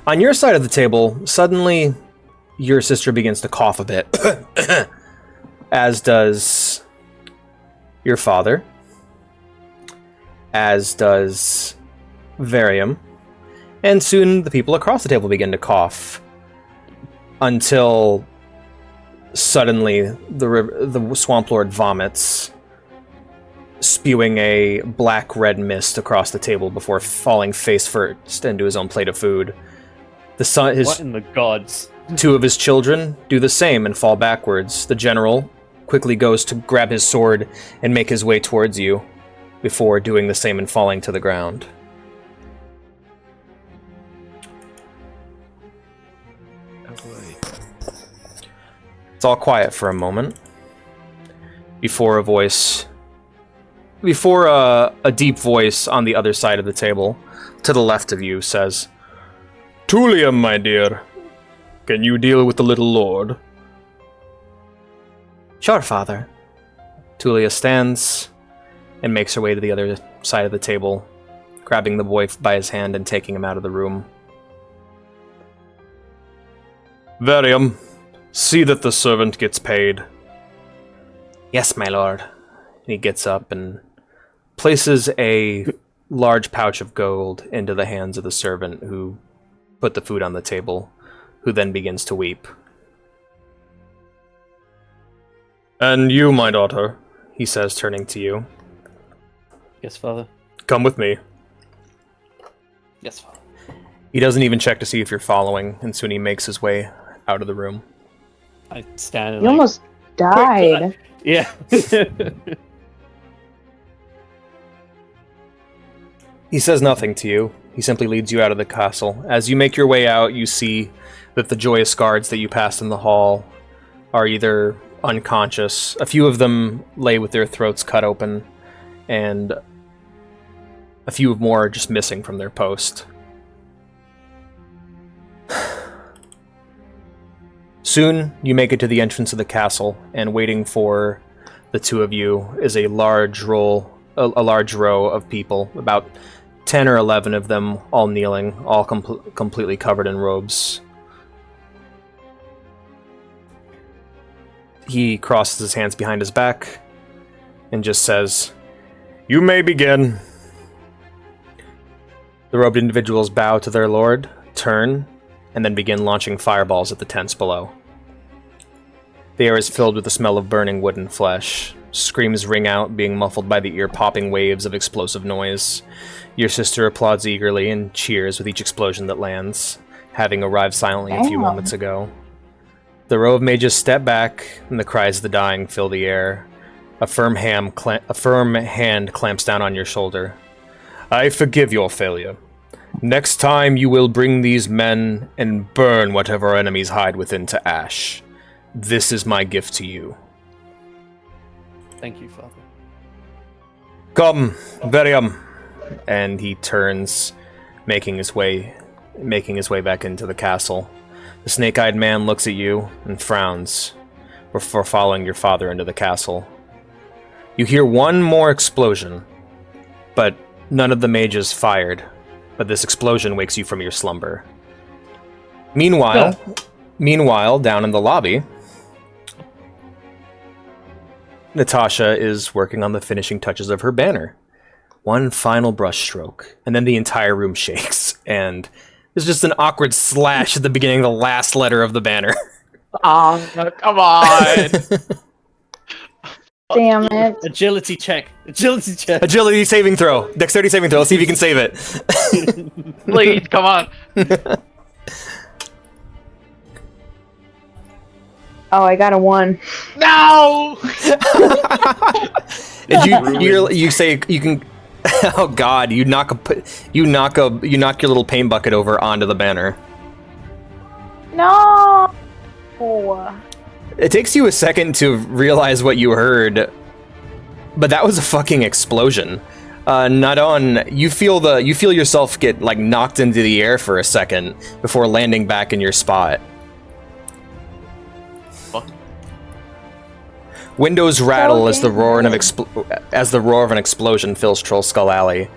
On your side of the table, suddenly your sister begins to cough a bit. As does your father. As does Varium. And soon the people across the table begin to cough. Until suddenly the Swamp Lord vomits, spewing a black-red mist across the table before falling face first into his own plate of food. What in the gods? Two of his children do the same and fall backwards. The general quickly goes to grab his sword and make his way towards you, before doing the same and falling to the ground. It's all quiet for a moment, before a deep voice on the other side of the table, to the left of you, says, "Tulia, my dear, can you deal with the little lord?" "Sure, father." Tulia stands and makes her way to the other side of the table, grabbing the boy by his hand and taking him out of the room. "Varium, see that the servant gets paid." "Yes, my lord." And he gets up and places a large pouch of gold into the hands of the servant who put the food on the table, who then begins to weep. "And you, my daughter," he says, turning to you. Yes, father. "Come with me." Yes, father. He doesn't even check to see if you're following, and soon he makes his way out of the room. I stand and You almost died. Yeah. He says nothing to you. He simply leads you out of the castle. As you make your way out, you see that the joyous guards that you passed in the hall are either unconscious. A few of them lay with their throats cut open, and a few more are just missing from their post. Soon, you make it to the entrance of the castle, and waiting for the two of you is a large row of people, about 10 or 11 of them, all kneeling, all completely covered in robes. He crosses his hands behind his back and just says, "You may begin." The robed individuals bow to their lord, turn, and then begin launching fireballs at the tents below. The air is filled with the smell of burning wood and flesh. Screams ring out, being muffled by the ear-popping waves of explosive noise. Your sister applauds eagerly and cheers with each explosion that lands, having arrived silently a few moments ago. The row of mages step back, and the cries of the dying fill the air. A firm hand clamps down on your shoulder. "I forgive your failure. Next time you will bring these men and burn whatever our enemies hide within to ash. This is my gift to you." Thank you, father. "Come, Varium. and he turns, making his way back into the castle. The snake-eyed man looks at you and frowns before following your father into the castle. You hear one more explosion, but none of the mages fired. But this explosion wakes you from your slumber. Meanwhile, down in the lobby, Natasha is working on the finishing touches of her banner. One final brush stroke, and then the entire room shakes, and there's just an awkward slash at the beginning of the last letter of the banner. Oh, come on! Damn it. Agility check. Agility saving throw. Dexterity saving throw. Let's see if you can save it. Please, come on! Oh, I got a 1. No! You say you can. Oh God! You knock your little paint bucket over onto the banner. No. It takes you a second to realize what you heard, but that was a fucking explosion. You feel yourself get like knocked into the air for a second before landing back in your spot. Fuck. Windows rattle as the roar of an explosion fills Troll Skull Alley.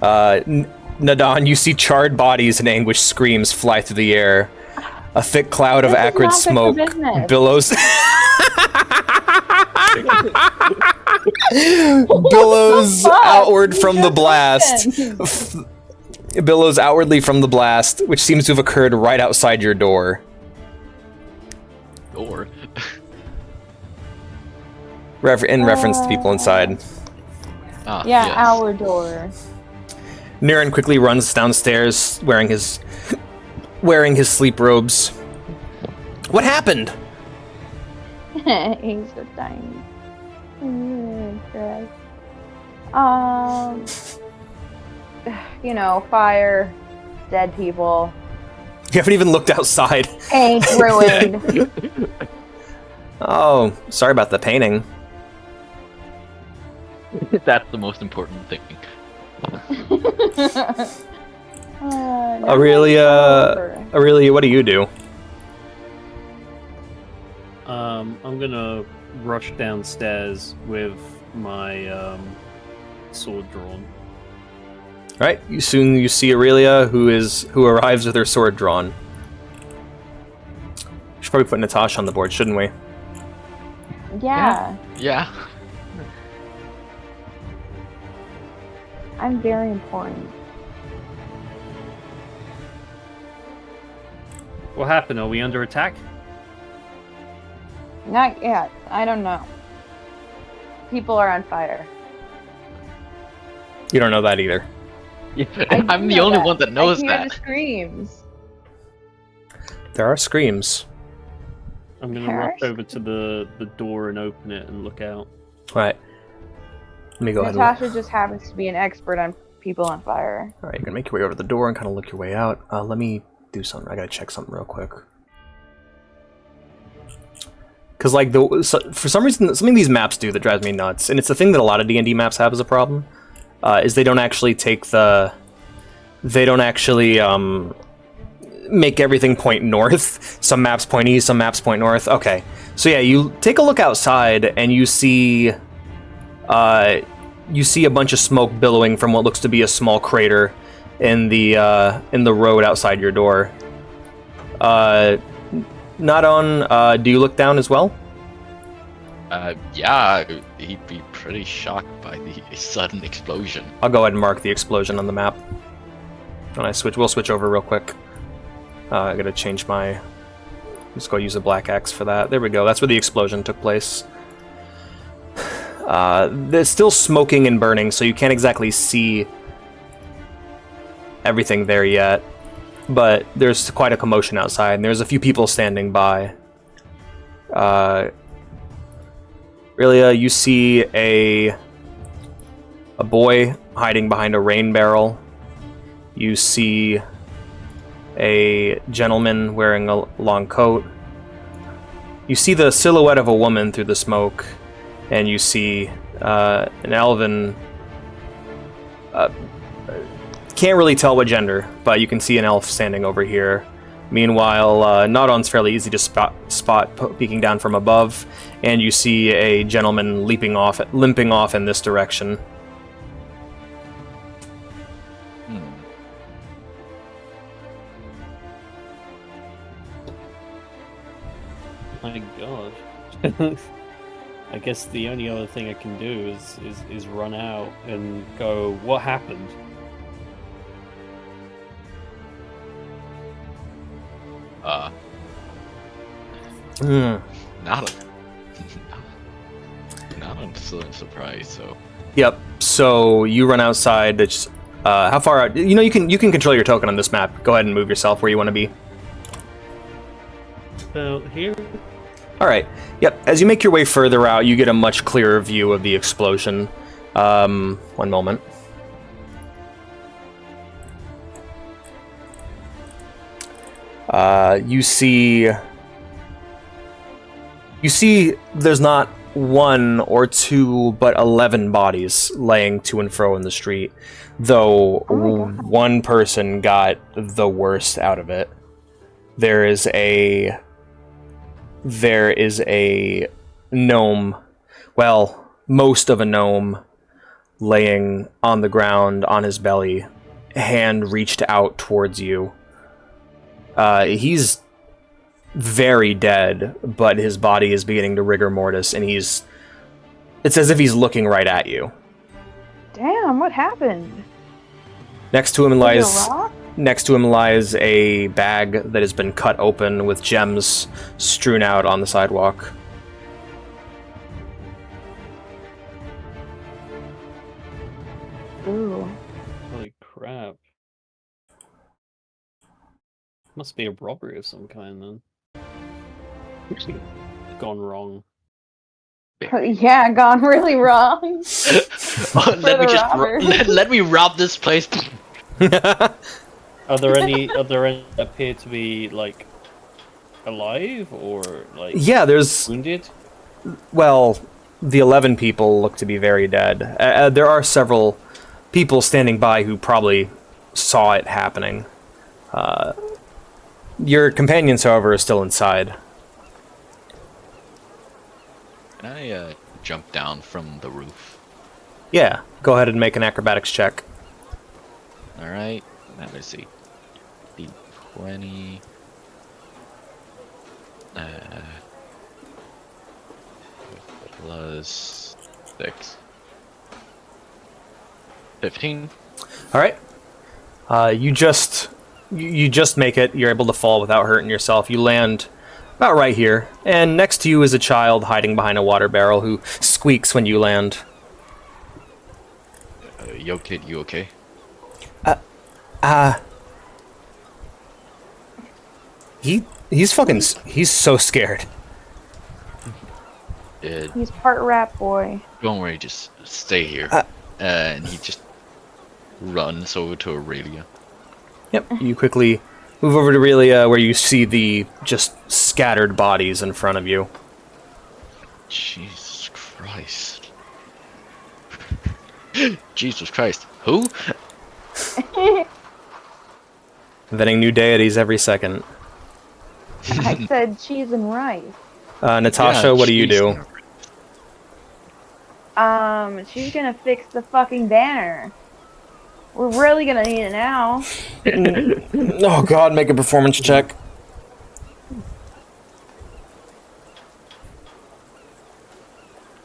Nadon, you see charred bodies and anguished screams fly through the air. A thick cloud of acrid smoke billows outward from the blast. Billows outwardly from the blast, which seems to have occurred right outside your door. Door? In reference to people inside. Ah, Yeah, yes. our door. Niran quickly runs downstairs wearing his sleep robes. What happened? He's so tiny. Gross. Fire, dead people, You haven't even looked outside. paint ruined. Oh, sorry about the painting. That's the most important thing. Aurelia, what do you do? I'm gonna rush downstairs with my sword drawn. All right, you see Aurelia, who arrives with her sword drawn. We should probably put Natasha on the board, shouldn't we? Yeah, Yeah. I'm very important. What happened? Are we under attack? Not yet. I don't know. People are on fire. You don't know that either. I'm the only one that knows I hear that. the screams. There are screams. I'm gonna rush over to the door and open it and look out. All right. Let me go ahead. Natasha just happens to be an expert on people on fire. All right, you're gonna make your way over to the door and kind of look your way out. Let me do something. I gotta check something real quick. Because for some reason, something these maps do that drives me nuts, and it's the thing that a lot of D&D maps have as a problem, is they don't actually make everything point north. Some maps point east, some maps point north. Okay, so yeah, you take a look outside and you see a bunch of smoke billowing from what looks to be a small crater in the road outside your door. Do you look down as well? Yeah, he'd be pretty shocked by the sudden explosion. I'll go ahead and mark the explosion on the map. When we'll switch over real quick. I gotta change my... Let's go use a black axe for that. There we go, that's where the explosion took place. There's still smoking and burning, so you can't exactly see everything there yet. But there's quite a commotion outside, and there's a few people standing by. Aurelia, you see a boy hiding behind a rain barrel. You see a gentleman wearing a long coat. You see the silhouette of a woman through the smoke, and you see an elven can't really tell what gender, but you can see an elf standing over here. Meanwhile, Nodon's fairly easy to spot peeking down from above, and you see a gentleman limping off in this direction. My God. I guess the only other thing I can do is run out and go, what happened? Not a surprise. So. Yep. So you run outside. It's how far out? You know, you can control your token on this map. Go ahead and move yourself where you want to be. Here. All right. Yep. As you make your way further out, you get a much clearer view of the explosion. One moment. You see there's not one or two, but 11 bodies laying to and fro in the street, though one person got the worst out of it. There is a gnome, well, most of a gnome, laying on the ground on his belly, hand reached out towards you. He's very dead, but his body is beginning to rigor mortis, and it's as if he's looking right at you. Damn, what happened? Next to him Was it a rock? Next to him lies a bag that has been cut open with gems strewn out on the sidewalk. Ooh. Holy crap. Must be a robbery of some kind then. Gone wrong. Yeah, gone really wrong. Let me rob this place. Are there any appear to be like alive or like there's wounded? Well, the 11 people look to be very dead. There are several people standing by who probably saw it happening. Your companions, however, are still inside. Can I jump down from the roof? Yeah, go ahead and make an acrobatics check. Alright, now let's see. D20. Plus 6. 15. Alright. You just make it. You're able to fall without hurting yourself. You land about right here, and next to you is a child hiding behind a water barrel who squeaks when you land. Yo kid, you okay? He's so scared. He's part rat boy. Don't worry, just stay here. And he just runs over to Aurelia. Yep, you quickly move over to Aurelia, where you see the just scattered bodies in front of you. Jesus Christ. Jesus Christ. Who? Inventing new deities every second. I said cheese and rice. Natasha, what do you do? She's gonna fix the fucking banner. We're really gonna need it now. Oh god, make a performance check.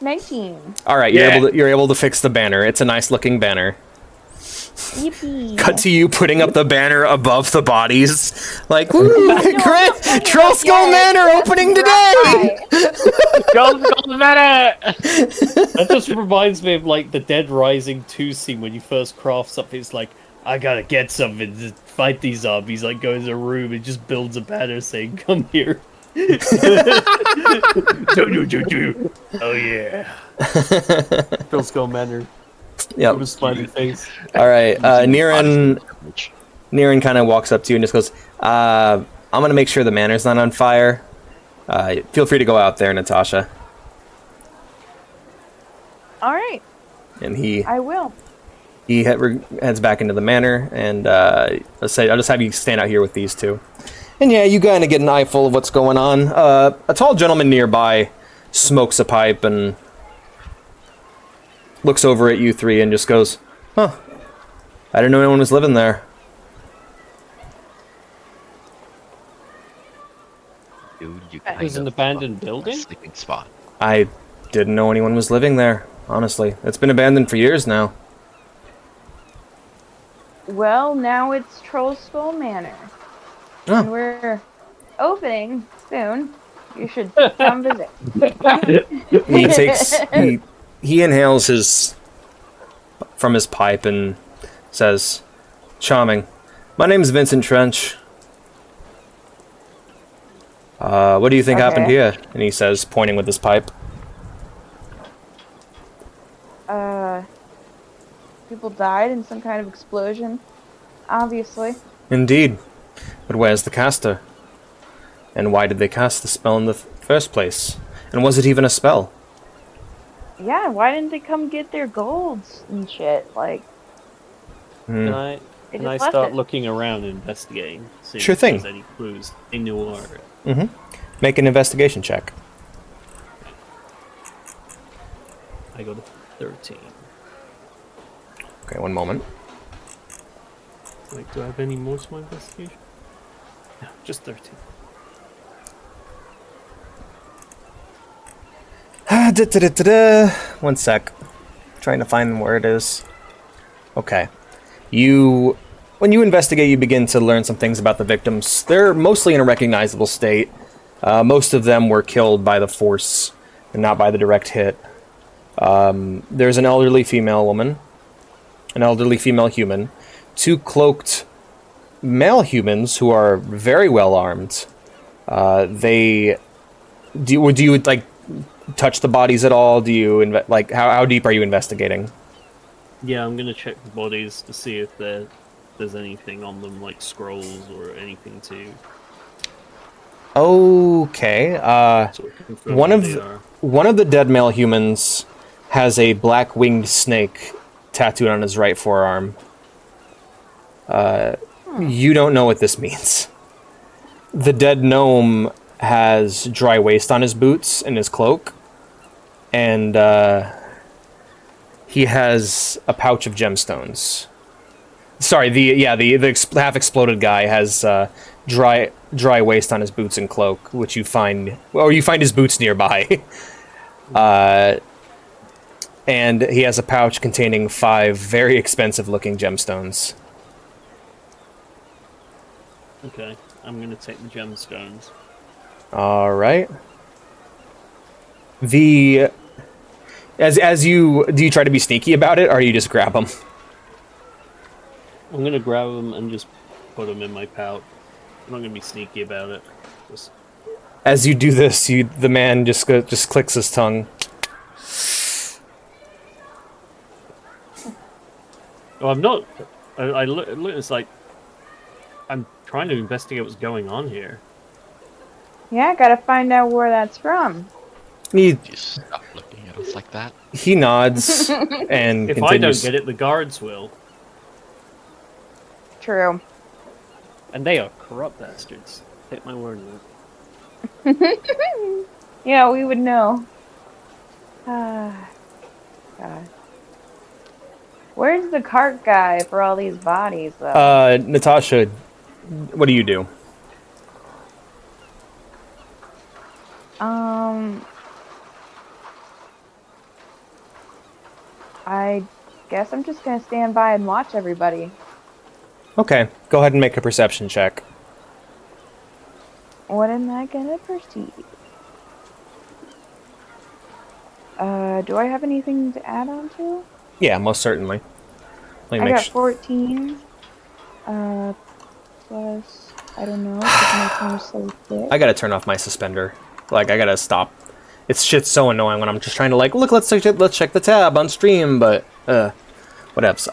19. Alright, you're able to fix the banner. It's a nice looking banner. Yippee. Cut to you putting up the banner above the bodies. Like, woo! Troll Skull Manor opening today! Go banner! That just reminds me of like the Dead Rising 2 scene when you first craft something. It's like, I gotta get something to fight these zombies. Like, goes in a room and just builds a banner saying, come here. Oh yeah. Troll Skull Manor. Yep. With a smiley face. Alright, Niran kind of walks up to you and just goes, I'm gonna make sure the manor's not on fire. Feel free to go out there, Natasha. Alright. And I will. He heads back into the manor, and let's say I'll just have you stand out here with these two. And yeah, you kind of get an eyeful of what's going on. A tall gentleman nearby smokes a pipe and looks over at you three and just goes, "Huh, I didn't know anyone was living there." Dude, you It was an abandoned building? sleeping spot. I didn't know anyone was living there, honestly. It's been abandoned for years now. Well, now it's Troll Skull Manor. Oh. And we're opening soon. You should come visit. He inhales from his pipe and says, "Charming. My name's Vincent Trench. What do you think happened here?" And he says, pointing with his pipe. People died in some kind of explosion, obviously. Indeed. But where's the caster? And why did they cast the spell in the first place? And was it even a spell? Yeah, why didn't they come get their golds and shit? Like, Can I start looking around and investigating? See Sure if thing. there's any clues in New area. Mm-hmm. Make an investigation check. I got a 13. Okay, one moment. Wait, do I have any more to my investigation? No, just 13. One sec. Trying to find where it is. Okay. When you investigate, you begin to learn some things about the victims. They're mostly in a recognizable state. Most of them were killed by the force and not by the direct hit. There's an elderly female woman, an elderly female human, two cloaked male humans who are very well armed. Do you like touch the bodies at all? Do you how deep are you investigating? Yeah, I'm gonna check the bodies to see if there's anything on them, like scrolls or anything to. Okay. Sort of confirm One who of they the, are. one of the dead male humans has a black winged snake tattooed on his right forearm. You don't know what this means. The dead gnome has dry waste on his boots and his cloak, and he has a pouch of gemstones. Sorry, the half exploded guy has dry waste on his boots and cloak, which you find his boots nearby. And he has a pouch containing 5 very expensive looking gemstones. Okay, I'm gonna take the gemstones. All right. Do you try to be sneaky about it, or do you just grab them? I'm gonna grab them and just put them in my pouch. I'm not gonna be sneaky about it. Just... As you do this, the man just clicks his tongue. Oh, I'm not. I look. It's like I'm trying to investigate what's going on here. Yeah, gotta find out where that's from. He Just stop looking at us like that. He nods and If continues. I don't get it, the guards will. True. And they are corrupt bastards. Take my word on it. Yeah, we would know. Ah, God. Where's the cart guy for all these bodies, though? Natasha, what do you do? I guess I'm just gonna stand by and watch everybody. Okay, go ahead and make a perception check. What am I gonna perceive? Do I have anything to add on to? Yeah, most certainly. Let me I make got 14. Plus, I don't know. My phone is so thick. I gotta turn off my suspender. Like, I gotta stop. It's shit's so annoying when I'm just trying to look. Let's check the tab on stream, but whatevs.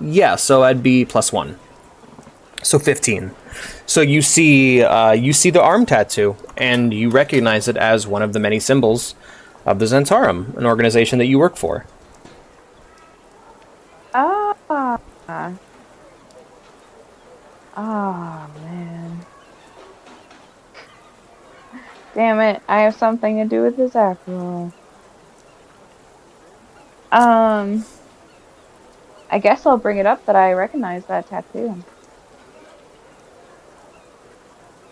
Yeah. So I'd be +1. So 15. So you see the arm tattoo, and you recognize it as one of the many symbols of the Zentarum, an organization that you work for. Oh, Oh, man. Damn it, I have something to do with this after all. I guess I'll bring it up that I recognize that tattoo.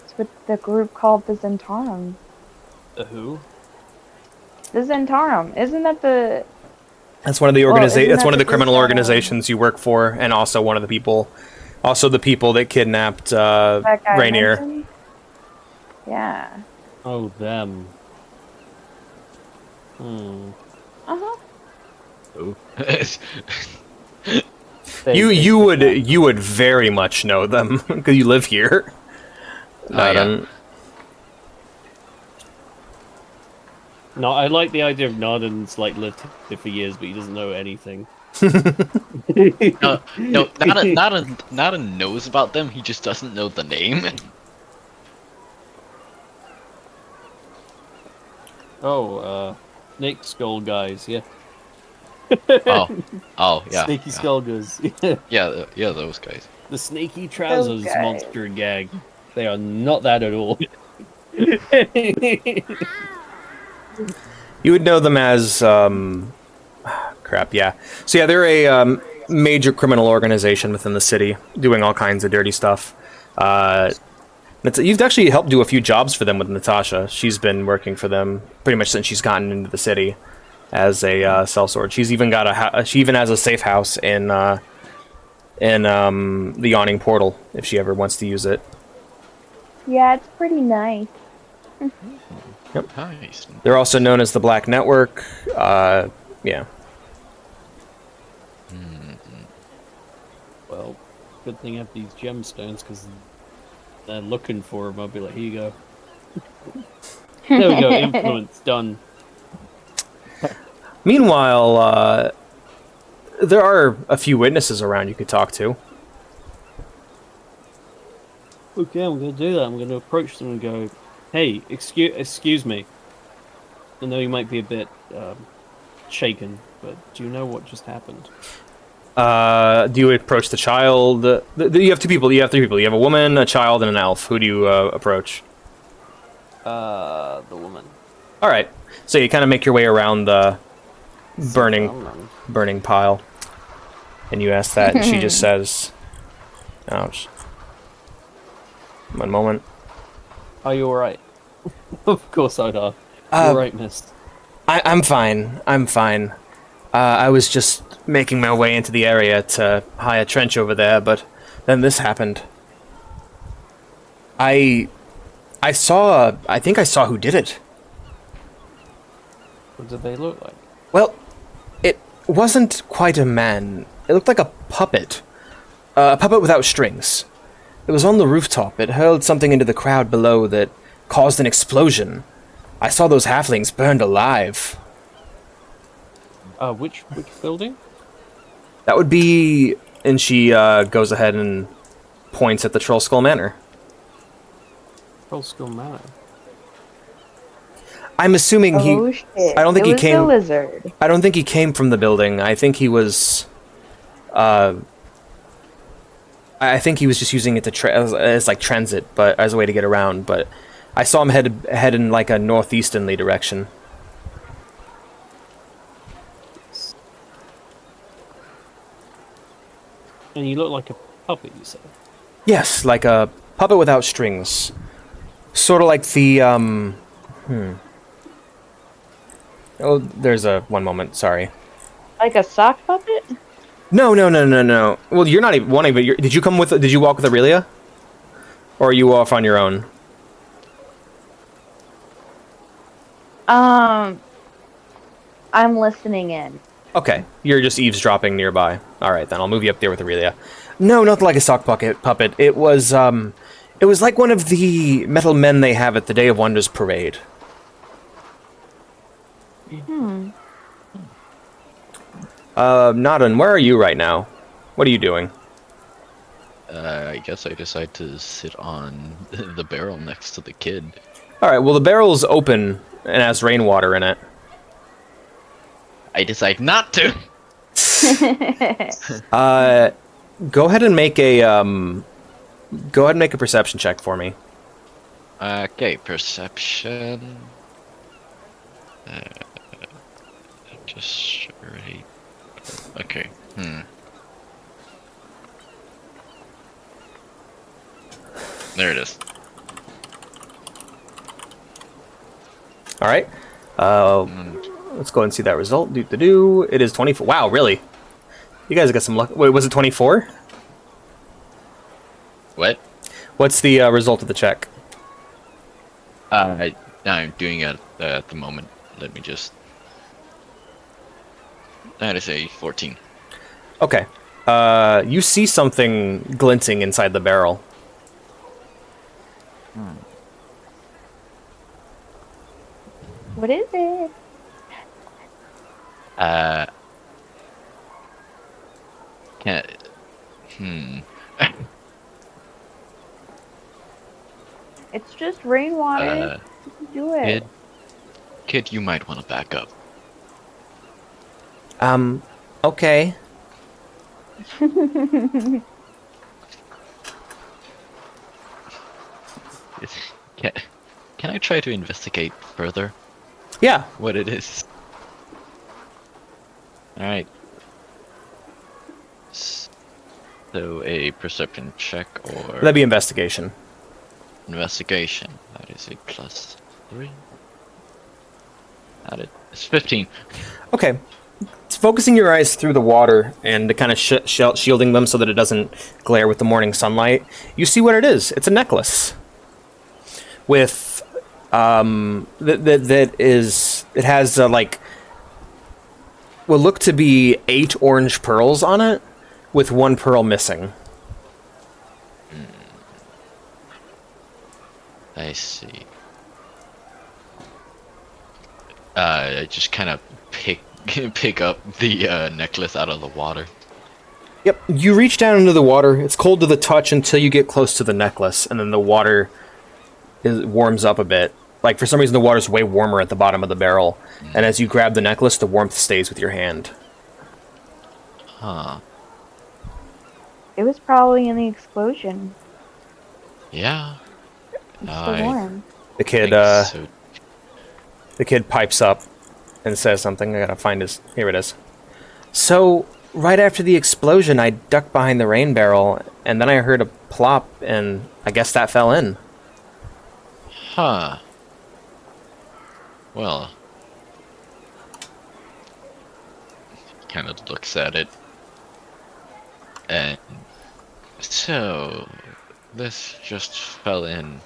It's with the group called the Zentarum. The who? The Zentarum. Isn't that the... That's one of the That's one of the criminal that, organizations you work for, and also one of the people, that kidnapped that guy Rainier. mentioned? Yeah. Oh, them. Uh-huh. Oh. You would very much know them because you live here. Yeah. No, I like the idea of Narden's like lived here for years, but he doesn't know anything. No, Nada knows about them. He just doesn't know the name. Oh, Snake Skull guys, yeah. Oh, yeah. Snaky yeah. Skull guys. Yeah, those guys. The Snaky Trousers guys. monster gag. They are not that at all. You would know them as crap. Yeah. So yeah, they're a major criminal organization within the city, doing all kinds of dirty stuff. You've actually helped do a few jobs for them with Natasha. She's been working for them pretty much since she's gotten into the city as a sellsword. She's even got she even has a safe house in the Yawning Portal if she ever wants to use it. Yeah, it's pretty nice. Yep. Nice. They're also known as the Black Network. Yeah. Well, good thing I have these gemstones, because they're looking for them. I'll be like, here you go. There we go, influence, done. Meanwhile, there are a few witnesses around you could talk to. Okay, I'm going to do that. I'm going to approach them and go, hey, excuse me. I know you might be a bit shaken, but do you know what just happened? Do you approach the child? You have two people. You have three people. You have a woman, a child, and an elf. Who do you approach? The woman. All right. So you kind of make your way around the burning pile, and you ask that, and she just says, "Ouch." One moment. Are you alright? Of course I'd ask. You're right, miss. I'm fine. I'm fine. I was just making my way into the area to hire a trench over there, but then this happened. I think I saw who did it. What did they look like? Well, it wasn't quite a man. It looked like a puppet. A puppet without strings. It was on the rooftop. It hurled something into the crowd below that caused an explosion. I saw those halflings burned alive. Which building? That would be... And she goes ahead and points at the Troll Skull Manor. Troll Skull Manor. I'm assuming he... Oh, shit. I don't think he came... the lizard. I don't think he came from the building. I think he was... I think he was just using it to as like transit, but as a way to get around. But I saw him head in like a northeasterly direction. And you look like a puppet, you said? Yes, like a puppet without strings. Sort of like the Oh, there's a one moment. Sorry. Like a sock puppet? No. Well, you're not even one of it. Did you come with? Did you walk with Aurelia? Or are you off on your own? I'm listening in. Okay, you're just eavesdropping nearby. All right, then I'll move you up there with Aurelia. No, not like a sock puppet. It was like one of the metal men they have at the Day of Wonders parade. Nadan, where are you right now? What are you doing? I guess I decide to sit on the barrel next to the kid. All right, well, the barrel's open and has rainwater in it. I decide not to. Go ahead and make a perception check for me. Okay, perception. Just right. Okay. There it is. All right. Let's go and see that result. It is 24. Wow, really? You guys got some luck. Wait, was it 24? What? What's the result of the check? I'm doing it at the moment. Let me just. That is a 14. Okay. You see something glinting inside the barrel. What is it? Can't. It's just rainwater. Do it. Kid, you might want to back up. Okay. Can I try to investigate further Yeah. what it is? Alright. So a perception check or That'd be investigation. investigation. That is a +3. It's 15. Okay. It's focusing your eyes through the water and kind of shielding them so that it doesn't glare with the morning sunlight. You see what it is. It's a necklace with it has like what look to be 8 orange pearls on it, with 1 pearl missing. I see. I just kind of pick up the necklace out of the water. Yep, you reach down into the water. It's cold to the touch until you get close to the necklace, and then the water warms up a bit. Like, for some reason, the water's way warmer at the bottom of the barrel, and as you grab the necklace, the warmth stays with your hand. Huh. It was probably in the explosion. Yeah. It's still warm. The kid, So. the kid pipes up and says something. I gotta find his... Here it is. So, right after the explosion, I ducked behind the rain barrel, and then I heard a plop, and I guess that fell in. Huh. Well. Kind of looks at it. And so this just fell in.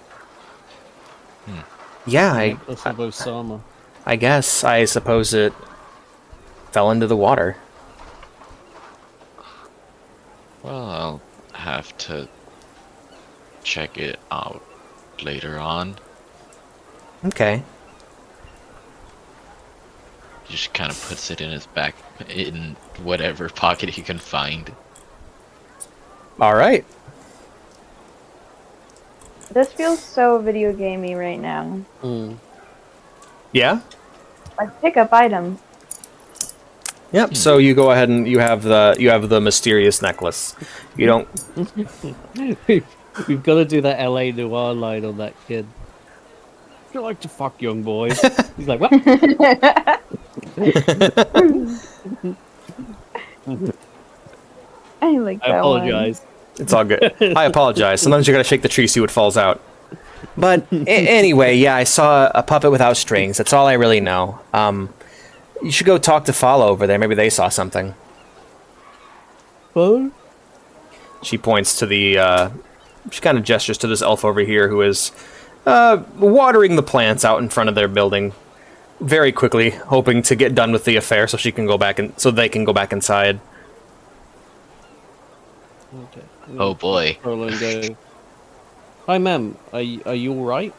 Yeah, I guess. I suppose it fell into the water. Well, I'll have to check it out later on. Okay. He just kind of puts it in his back, in whatever pocket he can find. All right. This feels so video gamey right now. Yeah? Like pick up items. Yep. So you go ahead and you have the mysterious necklace. You don't. We've got to do that LA Noir line on that kid. You like to fuck young boys? He's like, what? I like that I apologize. It's all good. I apologize. Sometimes you gotta shake the tree, see what falls out. But anyway, yeah, I saw a puppet without strings. That's all I really know. You should go talk to Follow over there. Maybe they saw something. Well, She points to the. She kind of gestures to this elf over here who is watering the plants out in front of their building very quickly, hoping to get done with the affair so she can go back so they can go back inside. okay. Oh boy. Roland go, hi, ma'am. Are you all right?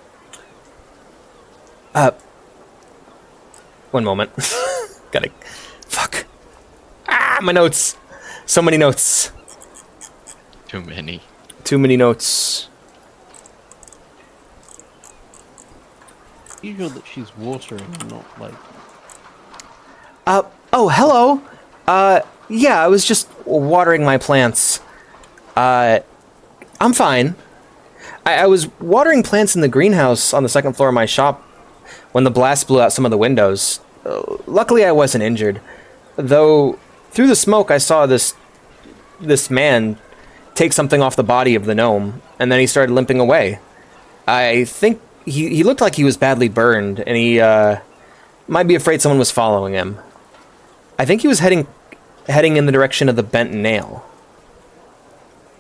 One moment. Gotta. Fuck. Ah, my notes. So many notes. Too many. Too many notes. You sure that she's watering and not like... Oh, hello. Yeah, I was just watering my plants. I'm fine. I was watering plants in the greenhouse on the second floor of my shop when the blast blew out some of the windows. Luckily, I wasn't injured. Though, through the smoke, I saw this man take something off the body of the gnome, and then he started limping away. I think he looked like he was badly burned, and he might be afraid someone was following him. I think he was heading in the direction of the bent nail.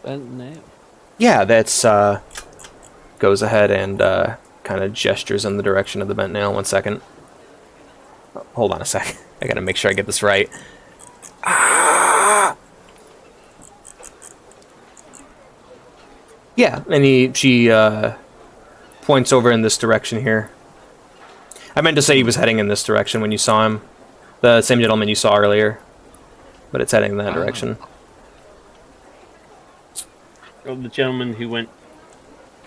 Bent nail? Yeah, that's goes ahead and kind of gestures in the direction of the bent nail. 1 second. Hold on a sec. I gotta make sure I get this right. Ah! Yeah, and she points over in this direction here. I meant to say he was heading in this direction when you saw him. The same gentleman you saw earlier. But it's heading in that direction. Oh, the gentleman who went...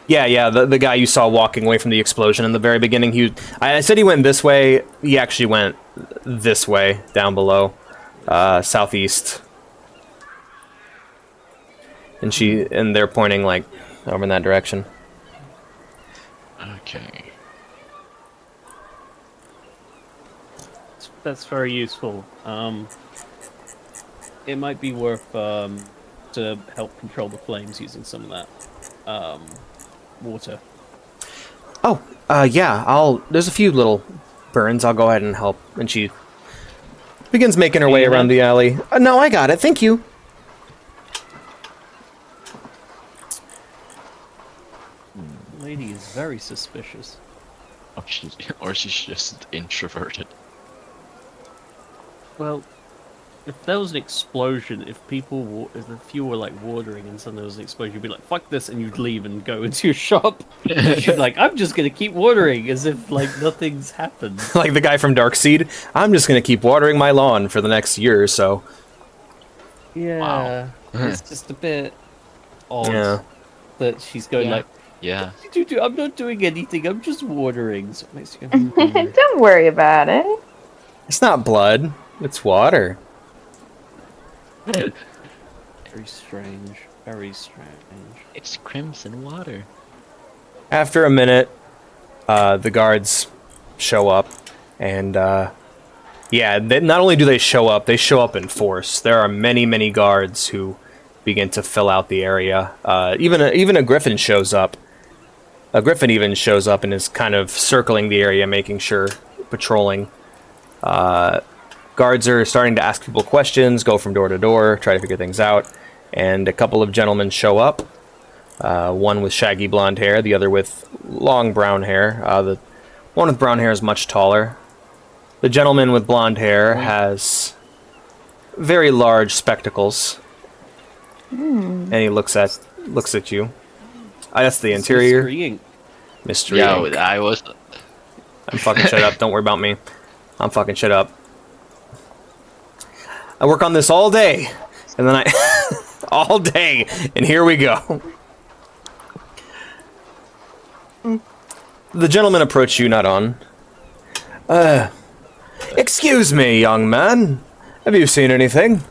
Yeah, the guy you saw walking away from the explosion in the very beginning. I said he went this way. He actually went this way, down below. Southeast. And they're pointing, like, over in that direction. Okay. That's very useful. It might be worth to help control the flames using some of that water. Oh, yeah, there's a few little burns. I'll go ahead and help. And she begins making her way around the alley. No, I got it. Thank you. Lady is very suspicious. Or she's just introverted. Well, if there was an explosion, if you were like watering and suddenly there was an explosion, you'd be like, fuck this, and you'd leave and go into your shop. She'd be like, I'm just gonna keep watering, as if like nothing's happened. Like the guy from Darkseid. I'm just gonna keep watering my lawn for the next year or so. Yeah, Wow. It's just a bit odd that she's going like, Yeah. what did you do? I'm not doing anything, I'm just watering. So it makes you go, Don't worry about it. It's not blood. It's water. very strange. Very strange. It's crimson water. After a minute, the guards show up, and not only do they show up in force. There are many, many guards who begin to fill out the area. Even a griffin shows up. A griffin even shows up and is kind of circling the area, making sure, patrolling. Guards are starting to ask people questions, go from door to door, try to figure things out. And a couple of gentlemen show up. One with shaggy blonde hair, the other with long brown hair. The one with brown hair is much taller. The gentleman with blonde hair has very large spectacles. And he looks at you. That's the interior. Mystery Inc. Yeah, I was... I'm fucking shut up. Don't worry about me. I'm fucking shut up. I work on this all day. And then all day. And here we go. The gentleman approached you, not on. Excuse me, young man. Have you seen anything?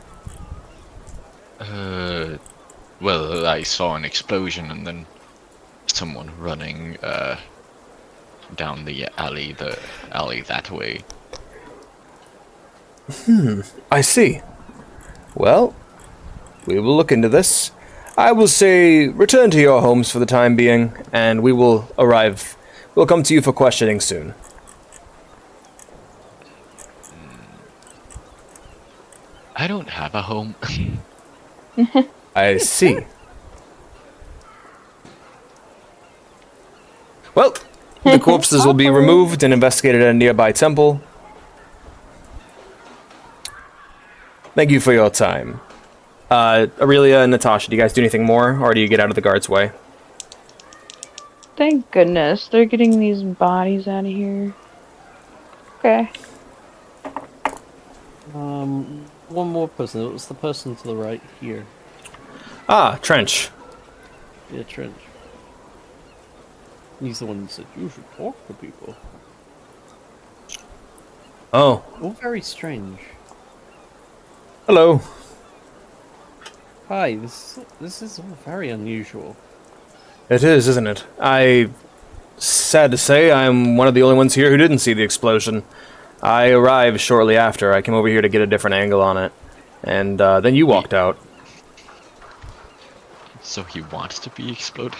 Well, I saw an explosion and then someone running down the alley that way. I see. Well, we will look into this. I will say return to your homes for the time being, and we will arrive. We'll come to you for questioning soon. I don't have a home. I see. Well, the corpses will be removed and investigated at a nearby temple. Thank you for your time. Aurelia and Natasha, do you guys do anything more, or do you get out of the guard's way? Thank goodness. They're getting these bodies out of here. Okay. One more person. It was the person to the right here. Ah, Trench. Yeah, Trench. He's the one who said, you should talk to people. Oh. All very strange. Hello. Hi, this is all very unusual. It is, isn't it? Sad to say, I'm one of the only ones here who didn't see the explosion. I arrived shortly after. I came over here to get a different angle on it. And then you walked out. So he wants to be exploded?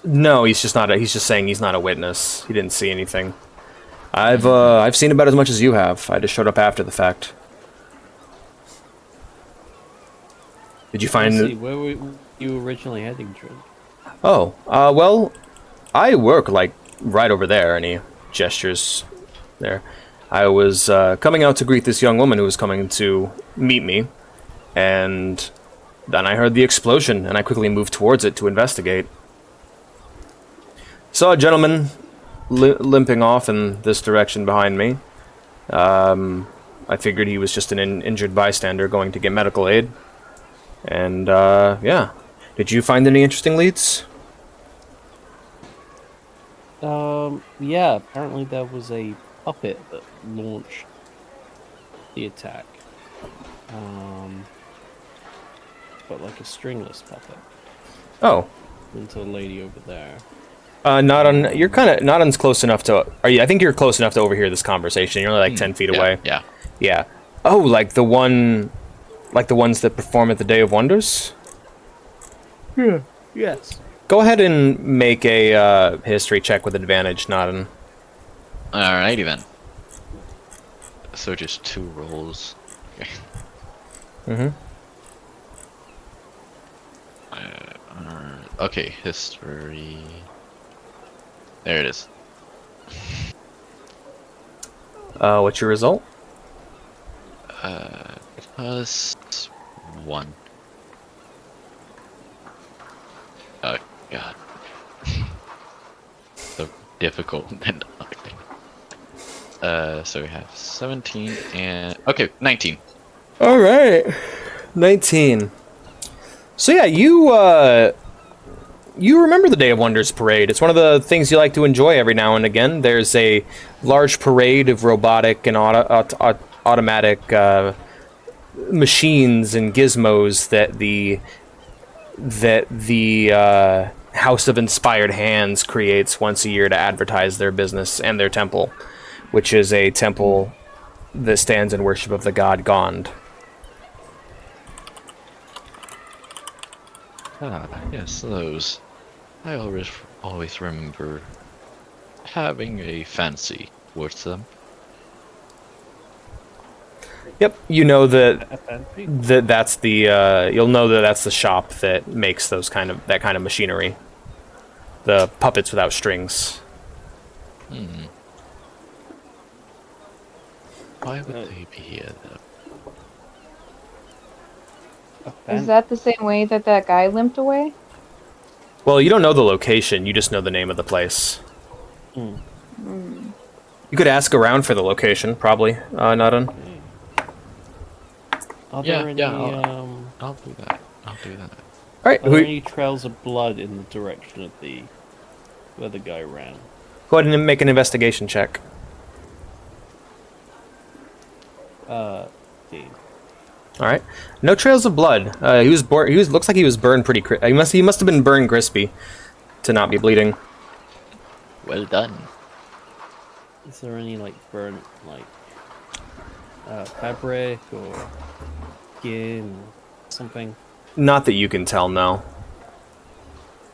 No, he's just not. He's just saying he's not a witness. He didn't see anything. I've seen about as much as you have. I just showed up after the fact. Did you find? Where were you originally heading, Trin? Oh, well, I work like right over there. And he gestures there. I was coming out to greet this young woman who was coming to meet me, and then I heard the explosion, and I quickly moved towards it to investigate. Saw a gentleman limping off in this direction behind me. I figured he was just an injured bystander going to get medical aid. And, yeah. Did you find any interesting leads? Yeah, apparently there was a puppet that launched the attack. But like a stringless puppet. Oh. Into the lady over there. You're kind of, Nodon's close enough to, I think you're close enough to overhear this conversation. You're only like 10 feet away. Yeah. Yeah. Oh, like the ones that perform at the Day of Wonders? Yeah. Yes. Go ahead and make a history check with advantage, Nodon. Alrighty then. So just 2 rolls. Okay. Mm-hmm. Okay, history. There it is. What's your result? +1. Oh god. So difficult and ugly. So we have 17 and okay, 19. All right, 19. So yeah, you remember the Day of Wonders parade. It's one of the things you like to enjoy every now and again. There's a large parade of robotic and automatic machines and gizmos that the House of Inspired Hands creates once a year to advertise their business and their temple, which is a temple that stands in worship of the god Gond. Ah, yes, those. I always remember having a fancy with them. Yep, you know that's the you'll know that that's the shop that makes that kind of machinery. The puppets without strings. Why would they be here though? Is that the same way that guy limped away? Well, you don't know the location, you just know the name of the place. You could ask around for the location, probably, Nodon. Are there any, I'll do that. Alright, are there any trails of blood in the direction of where the guy ran? Go ahead and make an investigation check. D. All right, no trails of blood. Looks like he was burned pretty. He must have been burned crispy to not be bleeding. Well done. Is there any burnt fabric or skin or something? Not that you can tell, no.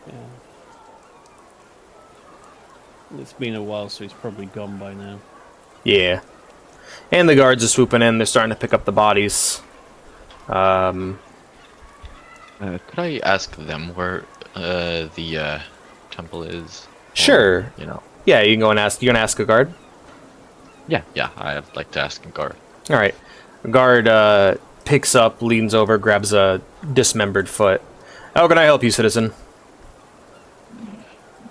Yeah. It's been a while, so he's probably gone by now. Yeah. And the guards are swooping in. They're starting to pick up the bodies. Could I ask them where the temple is? Sure. Or, Yeah, you can go and ask. You're gonna ask a guard. Yeah. I'd like to ask a guard. All right. A guard picks up, leans over, grabs a dismembered foot. How can I help you, citizen?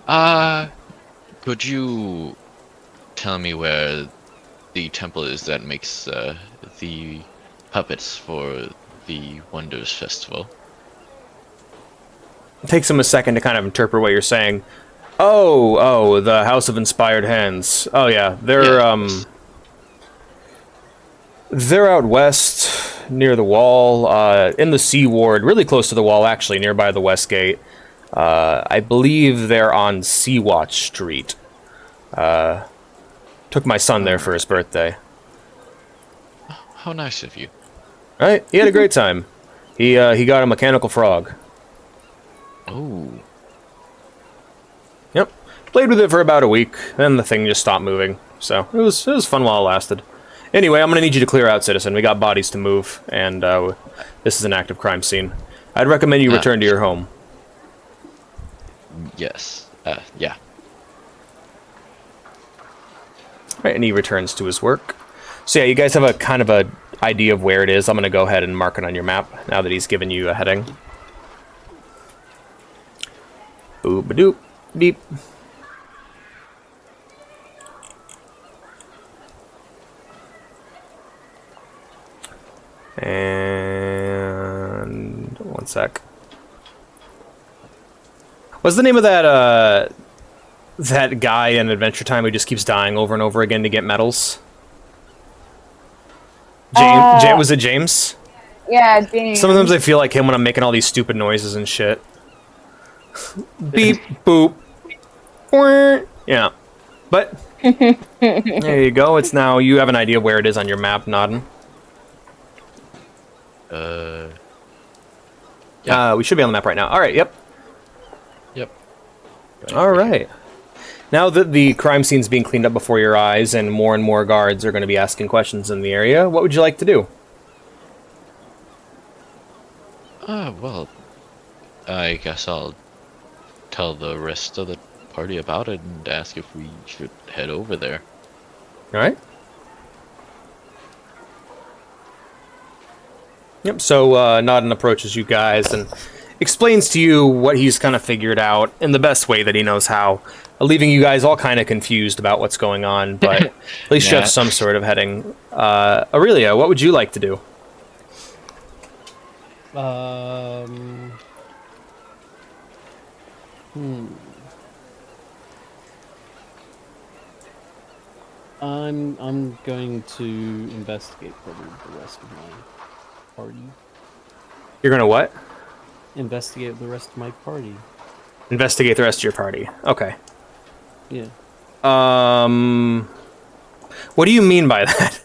Could you tell me where the temple is that makes the puppets for the Wonders Festival? It takes him a second to kind of interpret what you're saying. Oh, the House of Inspired Hands. Oh yeah, they're out west near the wall, in the C ward, really close to the wall, actually, nearby the west gate. I believe they're on Sea-Watch Street. Took my son there for his birthday. How nice of you. Right? He had a great time. He got a mechanical frog. Oh. Yep. Played with it for about a week, then the thing just stopped moving. So it was fun while it lasted. Anyway, I'm gonna need you to clear out, citizen. We got bodies to move, and this is an active crime scene. I'd recommend you return to your home. Yes. Yeah. Right, and he returns to his work. So yeah, you guys have a kind of a idea of where it is. I'm gonna go ahead and mark it on your map now that he's given you a heading. Boop-a-doop, deep. And one sec. What's the name of that that guy in Adventure Time who just keeps dying over and over again to get medals? James, was it James? Yeah, James. Sometimes I feel like him when I'm making all these stupid noises and shit. Beep, boop. Yeah. But, there you go. It's now, you have an idea of where it is on your map, Nodden. Yeah. We should be on the map right now. Alright, yep. Yep. Alright. Now that the crime scene's being cleaned up before your eyes and more guards are going to be asking questions in the area, what would you like to do? Well, I guess I'll tell the rest of the party about it and ask if we should head over there. Alright. Yep, so Nodden approaches you guys and explains to you what he's kind of figured out in the best way that he knows how, leaving you guys all kind of confused about what's going on, but at least you have some sort of heading. Aurelia, what would you like to do? I'm going to investigate probably the rest of my party. You're gonna what? Investigate the rest of my party. Investigate the rest of your party. Okay. Yeah. What do you mean by that?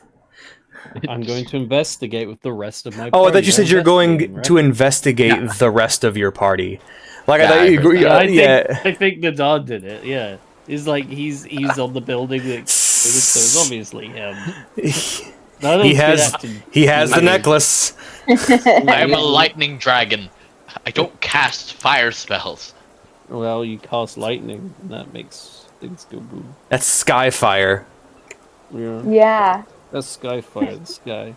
I'm going to investigate with the rest of my Oh, party. I thought you said you're going Right? to investigate the rest of your party. Like Yeah, I thought I you heard yeah. I think the dog did it. Yeah, he's like he's on the building that so it's obviously him. He has the necklace. I am a lightning dragon. I don't cast fire spells. Well, you cast lightning, and that makes things go boom. That's Skyfire. Yeah, Yeah. that's Skyfire, the sky.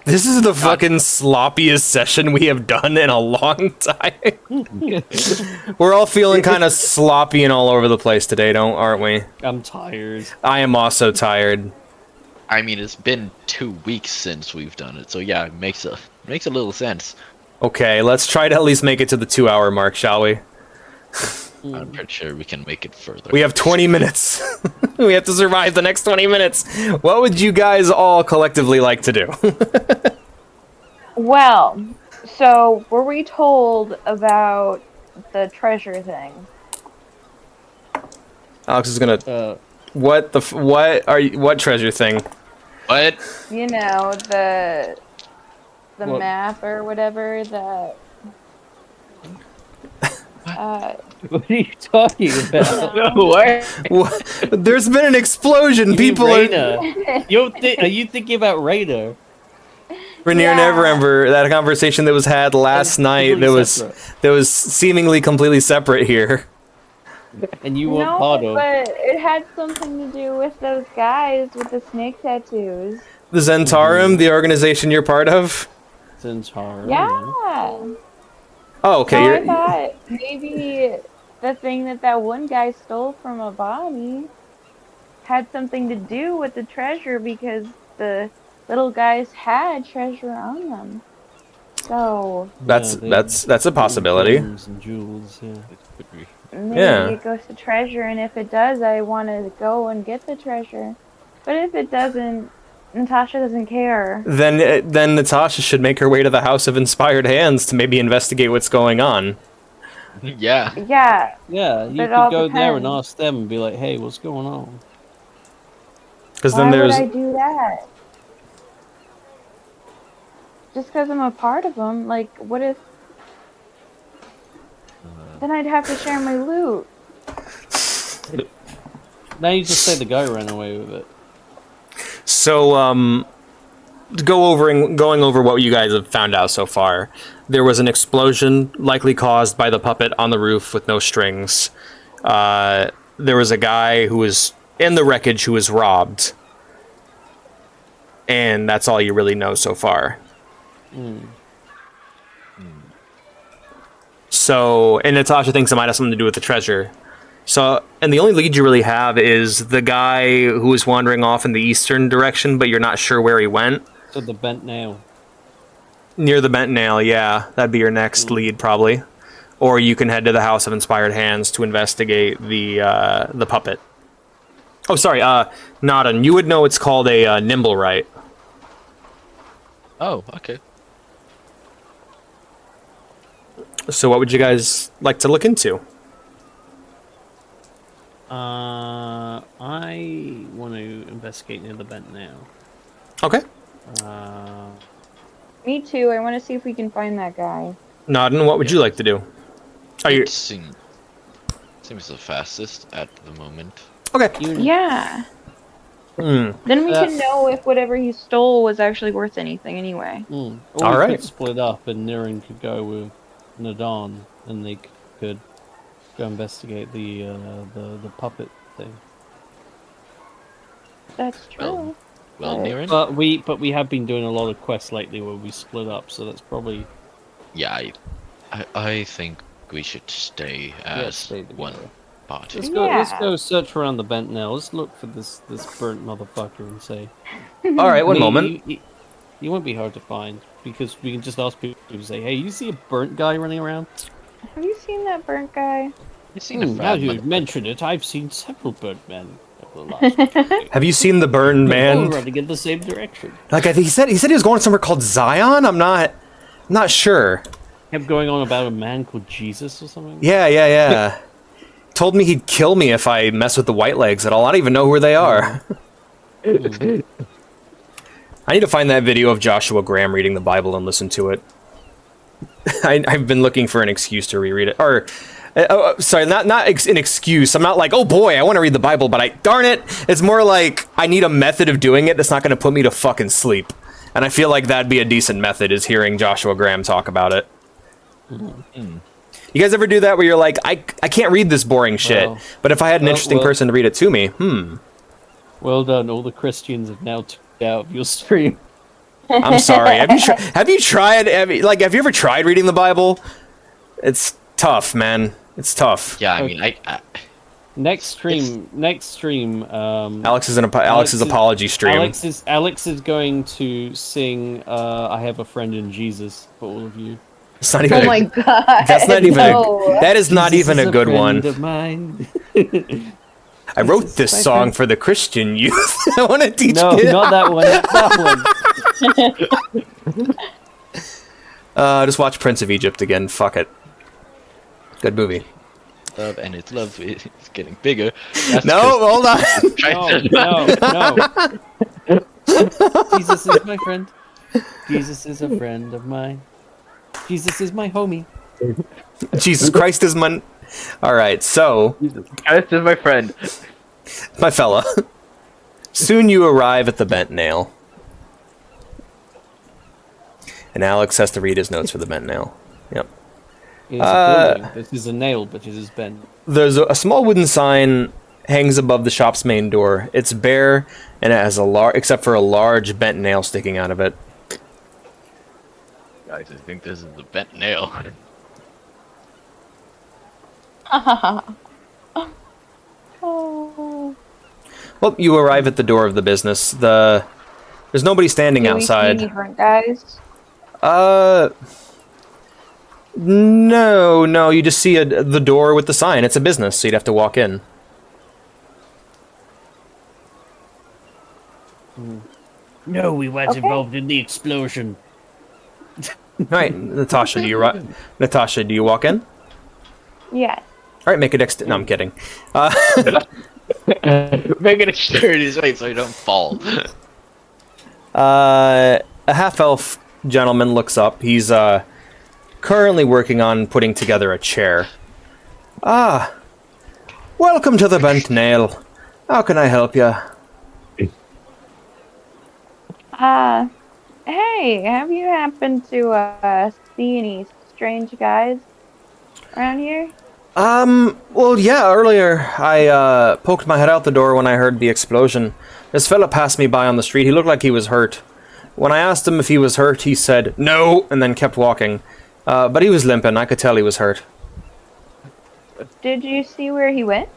This is the fucking sloppiest session we have done in a long time. We're all feeling kind of sloppy and all over the place today, aren't we? I'm tired. I am also tired. I mean, it's been 2 weeks since we've done it, so yeah, it makes a little sense. Okay, let's try to at least make it to the 2-hour mark, shall we? I'm pretty sure we can make it further. We have 20 minutes. We have to survive the next 20 minutes. What would you guys all collectively like to do? Well, so were we told about the treasure thing? Alex is gonna. What treasure thing? What? You know, the What? map or whatever that. What are you talking about? What? There's been an explosion. You mean People are. Raina? Are you thinking about Raina? Rainier Yeah. never remember that conversation that was had last night. Completely That was seemingly completely separate here. And you weren't No, part of. but it had something to do with those guys with the snake tattoos. The Zentarum, the organization you're part of. Centaur. Yeah. Oh, okay. So I thought maybe the thing that one guy stole from a body had something to do with the treasure because the little guys had treasure on them. So That's a possibility. Gems and jewels, yeah. maybe Yeah. it goes to treasure, and if it does, I want to go and get the treasure. But if it doesn't, Natasha doesn't care. Then Natasha should make her way to the House of Inspired Hands to maybe investigate what's going on. Yeah. Yeah. Yeah, you But it all could go there and depends. ask them and be like, "Hey, what's going on?" Because Why then would there's I do that? Just because I'm a part of them? Like, what if... Then I'd have to share my loot. Now you just say the guy ran away with it. so going over what you guys have found out so far. There was an explosion, likely caused by the puppet on the roof with no strings. There was a guy who was in the wreckage who was robbed. And that's all you really know so far. So, and Natasha thinks it might have something to do with the treasure. So, and the only lead you really have is the guy who was wandering off in the eastern direction, but you're not sure where he went. So the bent nail. Near the bent nail, yeah. That'd be your next lead, probably. Or you can head to the House of Inspired Hands to investigate the puppet. Oh, sorry, Nodden. You would know it's called a nimble right. Oh, okay. So what would you guys like to look into? I want to investigate near the bent nail. Okay. Me too. I want to see if we can find that guy. Nodden, what would you like to do? Are you... It seems the fastest at the moment. Okay. Yeah. Then we can know if whatever he stole was actually worth anything anyway. Or All we right. could split up and Nirin could go with Nadan and they could go investigate the puppet thing. That's true. Well, Nirin? But we have been doing a lot of quests lately where we split up, so that's probably Yeah, I think we should stay as stay one together. party. Let's go search around the bent nail. Let's look for this burnt motherfucker and say. All right, one moment. He won't be hard to find because we can just ask people to say, "Hey, you see a burnt guy running around?" Have you seen that burnt guy? I've seen a Now fat you mention it, I've seen several burnt men. Have you seen the burned All man? running in the same direction. Like he said he was going somewhere called Zion. I'm not sure. Kept going on about a man called Jesus or something. Yeah. Told me he'd kill me if I mess with the white legs at all. I don't even know where they are. I need to find that video of Joshua Graham reading the Bible and listen to it. I've been looking for an excuse to reread it. Or, sorry, not an excuse. I'm not like, oh boy, I want to read the Bible, but darn it, it's more like I need a method of doing it that's not going to put me to fucking sleep. And I feel like that'd be a decent method, is hearing Joshua Graham talk about it. You guys ever do that where you're like, I can't read this boring shit, but if I had an interesting person to read it to me, Well done, all the Christians have now tuned out of your stream. I'm sorry. Have you ever tried reading the Bible? It's tough, man. It's tough. Yeah, I mean, I Next stream. Alex's apology stream. Alex is going to sing "I Have a Friend in Jesus" for all of you. It's not even. Oh my god. That's not even. No. That is not Jesus even is a good friend one. of mine. I wrote this my song friend. for the Christian youth. I want to teach No, kids. not that one. That one. Just watch Prince of Egypt again. Fuck it. Good movie. love and its love is getting bigger. Hold on. No. Jesus is my friend. Jesus is a friend of mine. Jesus is my homie. Jesus Christ is my. All right, so Jesus Christ is my friend. my fella. Soon you arrive at the bent nail, and Alex has to read his notes for the bent nail. Yep. It's a building. This is a nail, but it is bent. There's a small wooden sign hangs above the shop's main door. It's bare, and it has except for a large bent nail sticking out of it. Guys, I think this is the bent nail. Oh. Well, you arrive at the door of the business. There's nobody standing Do we see outside. any burnt guys? No. You just see the door with the sign. It's a business, so you'd have to walk in. No, we weren't Okay. involved in the explosion. All right, Natasha, Natasha, do you walk in? Yes. All right, make a dex. No, I'm kidding. Make it exterior way so you don't fall. A half-elf gentleman looks up. He's currently working on putting together a chair. Ah, welcome to the Bent Nail. How can I help you? Hey, have you happened to see any strange guys around here? Well, yeah, earlier I poked my head out the door when I heard the explosion. This fella passed me by on the street. He looked like he was hurt. When I asked him if he was hurt, he said no, and then kept walking. But he was limping. I could tell he was hurt. Did you see where he went?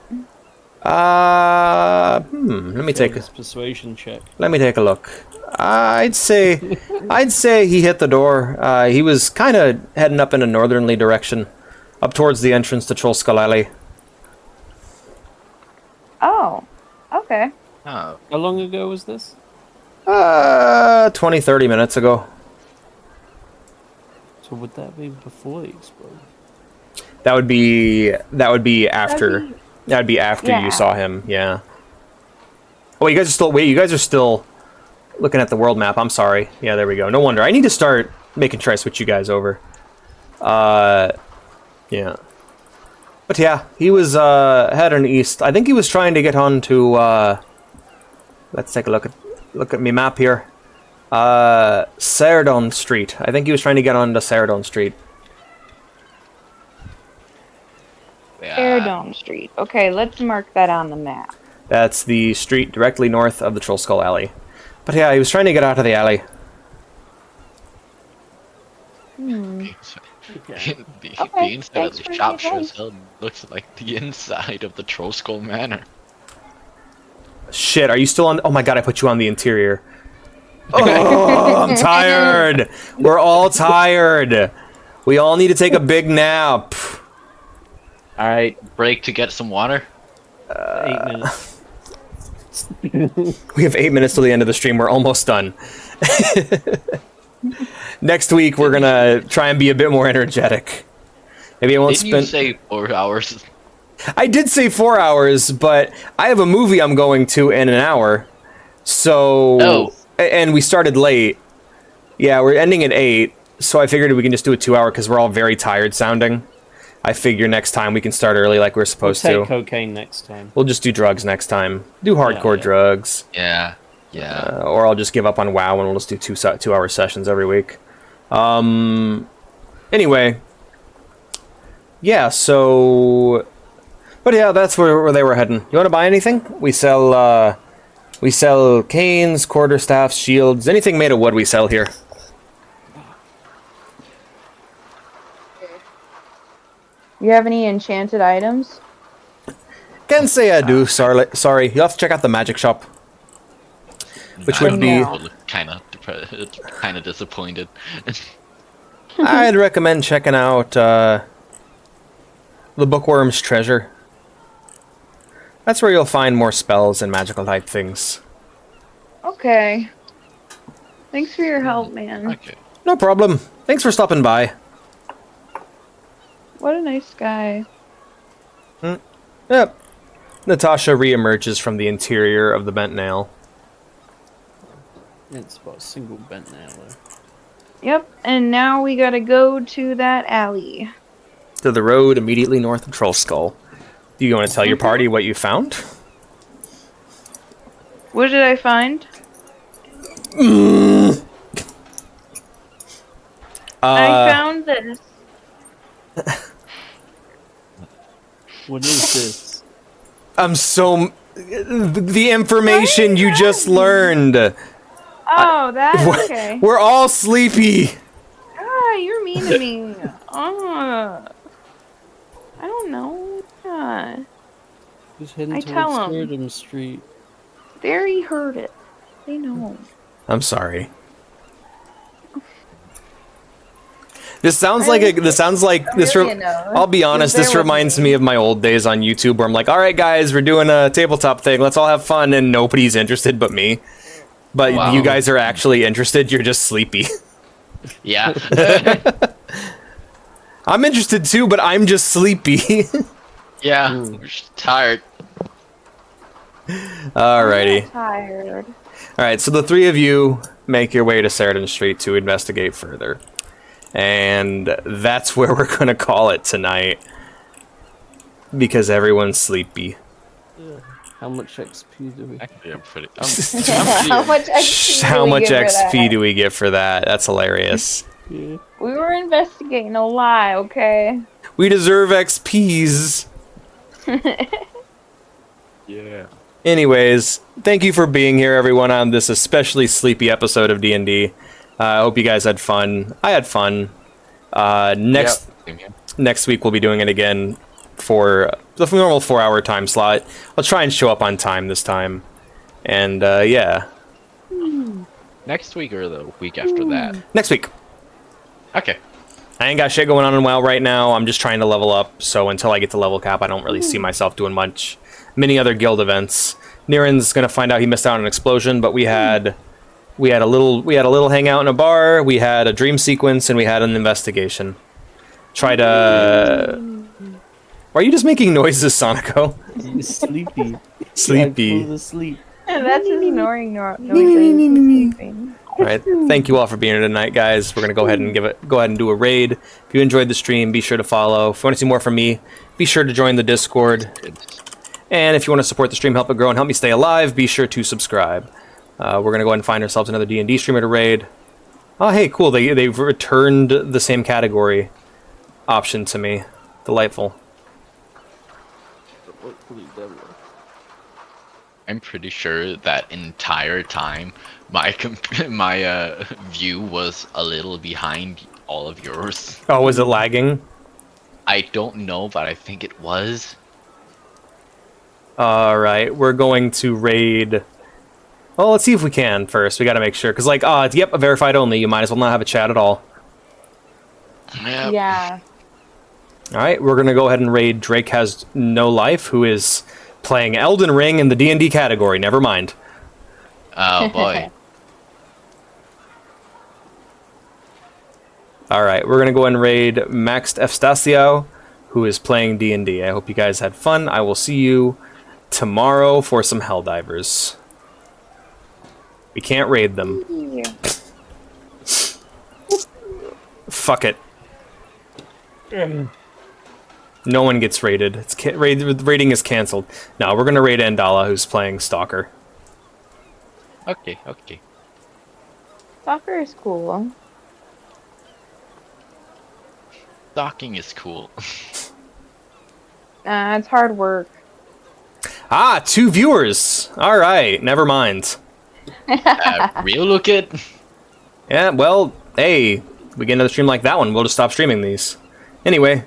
Let me take This persuasion check. Let me take a look. I'd say he hit the door. He was kind of heading up in a northerly direction, up towards the entrance to Trollskull Alley. Oh, okay. Oh, How long ago was this? 20-30 minutes ago. So would that be before the explosion? That would be after. That'd be after Yeah. you saw him. Yeah. Oh, you guys are still. Wait, you guys are still looking at the world map. I'm sorry. Yeah, there we go. No wonder. I need to start making try switch you guys over. Yeah. But yeah, he was heading east. I think he was trying to get on to. Let's take a look at me map here. Sardon Street. I think he was trying to get on to Sardon Street. Airdome Street. Okay, let's mark that on the map. That's the street directly north of the Trollskull Alley. But yeah, he was trying to get out of the alley. the Okay, inside of thanks the for shop the sure as advice. hell looks like the inside of the Trollskull Manor. Shit, are you still on? Oh my god, I put you on the interior. Oh, I'm tired. We're all tired. We all need to take a big nap. Alright, break to get some water. 8 minutes. We have 8 minutes till the end of the stream. We're almost done. Next week, we're gonna try and be a bit more energetic. Maybe I won't Didn't spend. you say 4 hours? I did say 4 hours, but I have a movie I'm going to in an hour. So. Oh. And we started late. Yeah, we're ending at 8. So I figured we can just do a 2 hour because we're all very tired sounding. I figure next time we can start early like we're We'll supposed take to. cocaine next time. We'll just do drugs next time. Do hardcore Yeah. drugs. Yeah. Or I'll just give up on WoW and we'll just do 2 hour sessions every week. Anyway. Yeah, so... But yeah, that's where they were heading. You want to buy anything? We sell canes, quarterstaffs, shields, anything made of wood we sell here. You have any enchanted items? Can't say I do, sorry. You'll have to check out the magic shop. Which would be... No. Kind of disappointed. I'd recommend checking out the Bookworm's Treasure. That's where you'll find more spells and magical type things. Okay. Thanks for your help, man. Okay. No problem. Thanks for stopping by. What a nice guy. Yep. Natasha reemerges from the interior of the bent nail. It's about a single bent nail there. Yep, and now we gotta go to that alley. To the road immediately north of Trollskull. Do you want to tell your party what you found? What did I find? I found this. What is this? I'm so... The information you just learned. Oh, that? Okay. We're all sleepy. Ah, you're mean to me. I don't know. Who's heading I towards tell 'em. Sardom Street? Very heard it. They know. I'm sorry. This sounds like this. I'll be honest. This reminds me of my old days on YouTube, where I'm like, "All right, guys, we're doing a tabletop thing. Let's all have fun," and nobody's interested but me. But Wow. you guys are actually interested. You're just sleepy. Yeah. I'm interested too, but I'm just sleepy. Yeah. We're just tired. Alrighty. I'm tired. Alright, so the three of you make your way to Sheridan Street to investigate further. And that's where we're going to call it tonight. Because everyone's sleepy. How much XP do we? Actually, I'm pretty. How much XP? How much XP do we get for that? That's hilarious. Yeah. We were investigating a lie, okay? We deserve XPs. Yeah. Anyways, thank you for being here, everyone, on this especially sleepy episode of D&D. I hope you guys had fun. I had fun. Next week we'll be doing it again for the normal 4-hour time slot. I'll try and show up on time this time. And yeah. Next week or the week after that? Next week. Okay. I ain't got shit going on in WoW right now. I'm just trying to level up, so until I get to level cap, I don't really see myself doing many other guild events. Niren's gonna find out he missed out on an explosion, but we had a little hangout in a bar, we had a dream sequence, and we had an investigation. Try to. Why are you just making noises, Sonico? He's sleepy. Sleepy. Full asleep. That's his snoring noises. All right. Thank you all for being here tonight, guys. We're gonna go ahead and do a raid. If you enjoyed the stream, be sure to follow. If you want to see more from me, be sure to join the Discord. And if you want to support the stream, help it grow, and help me stay alive, be sure to subscribe. We're gonna go ahead and find ourselves another D&D streamer to raid. Oh, hey, cool. They've returned the same category option to me. Delightful. I'm pretty sure that entire time my view was a little behind all of yours. Oh, was it lagging? I don't know, but I think it was. All right, we're going to raid. Well, let's see if we can first. We got to make sure, because yep, a verified only. You might as well not have a chat at all. Yep. Yeah. All right, we're gonna go ahead and raid Drake Has No Life, who is playing Elden Ring in the D&D category. Never mind. Oh boy. All right, we're gonna go ahead and raid Max Efstasio, who is playing D&D. I hope you guys had fun. I will see you tomorrow for some Helldivers. We can't raid them. Yeah. Fuck it. No one gets raided. Raiding is canceled. No, we're gonna raid Andala, who's playing Stalker. Okay. Okay. Soccer is cool. Stalking is cool. It's hard work. Ah, 2 viewers. All right, never mind. Real look it. Yeah, well, hey, we get another stream like that one, we'll just stop streaming these. Anyway,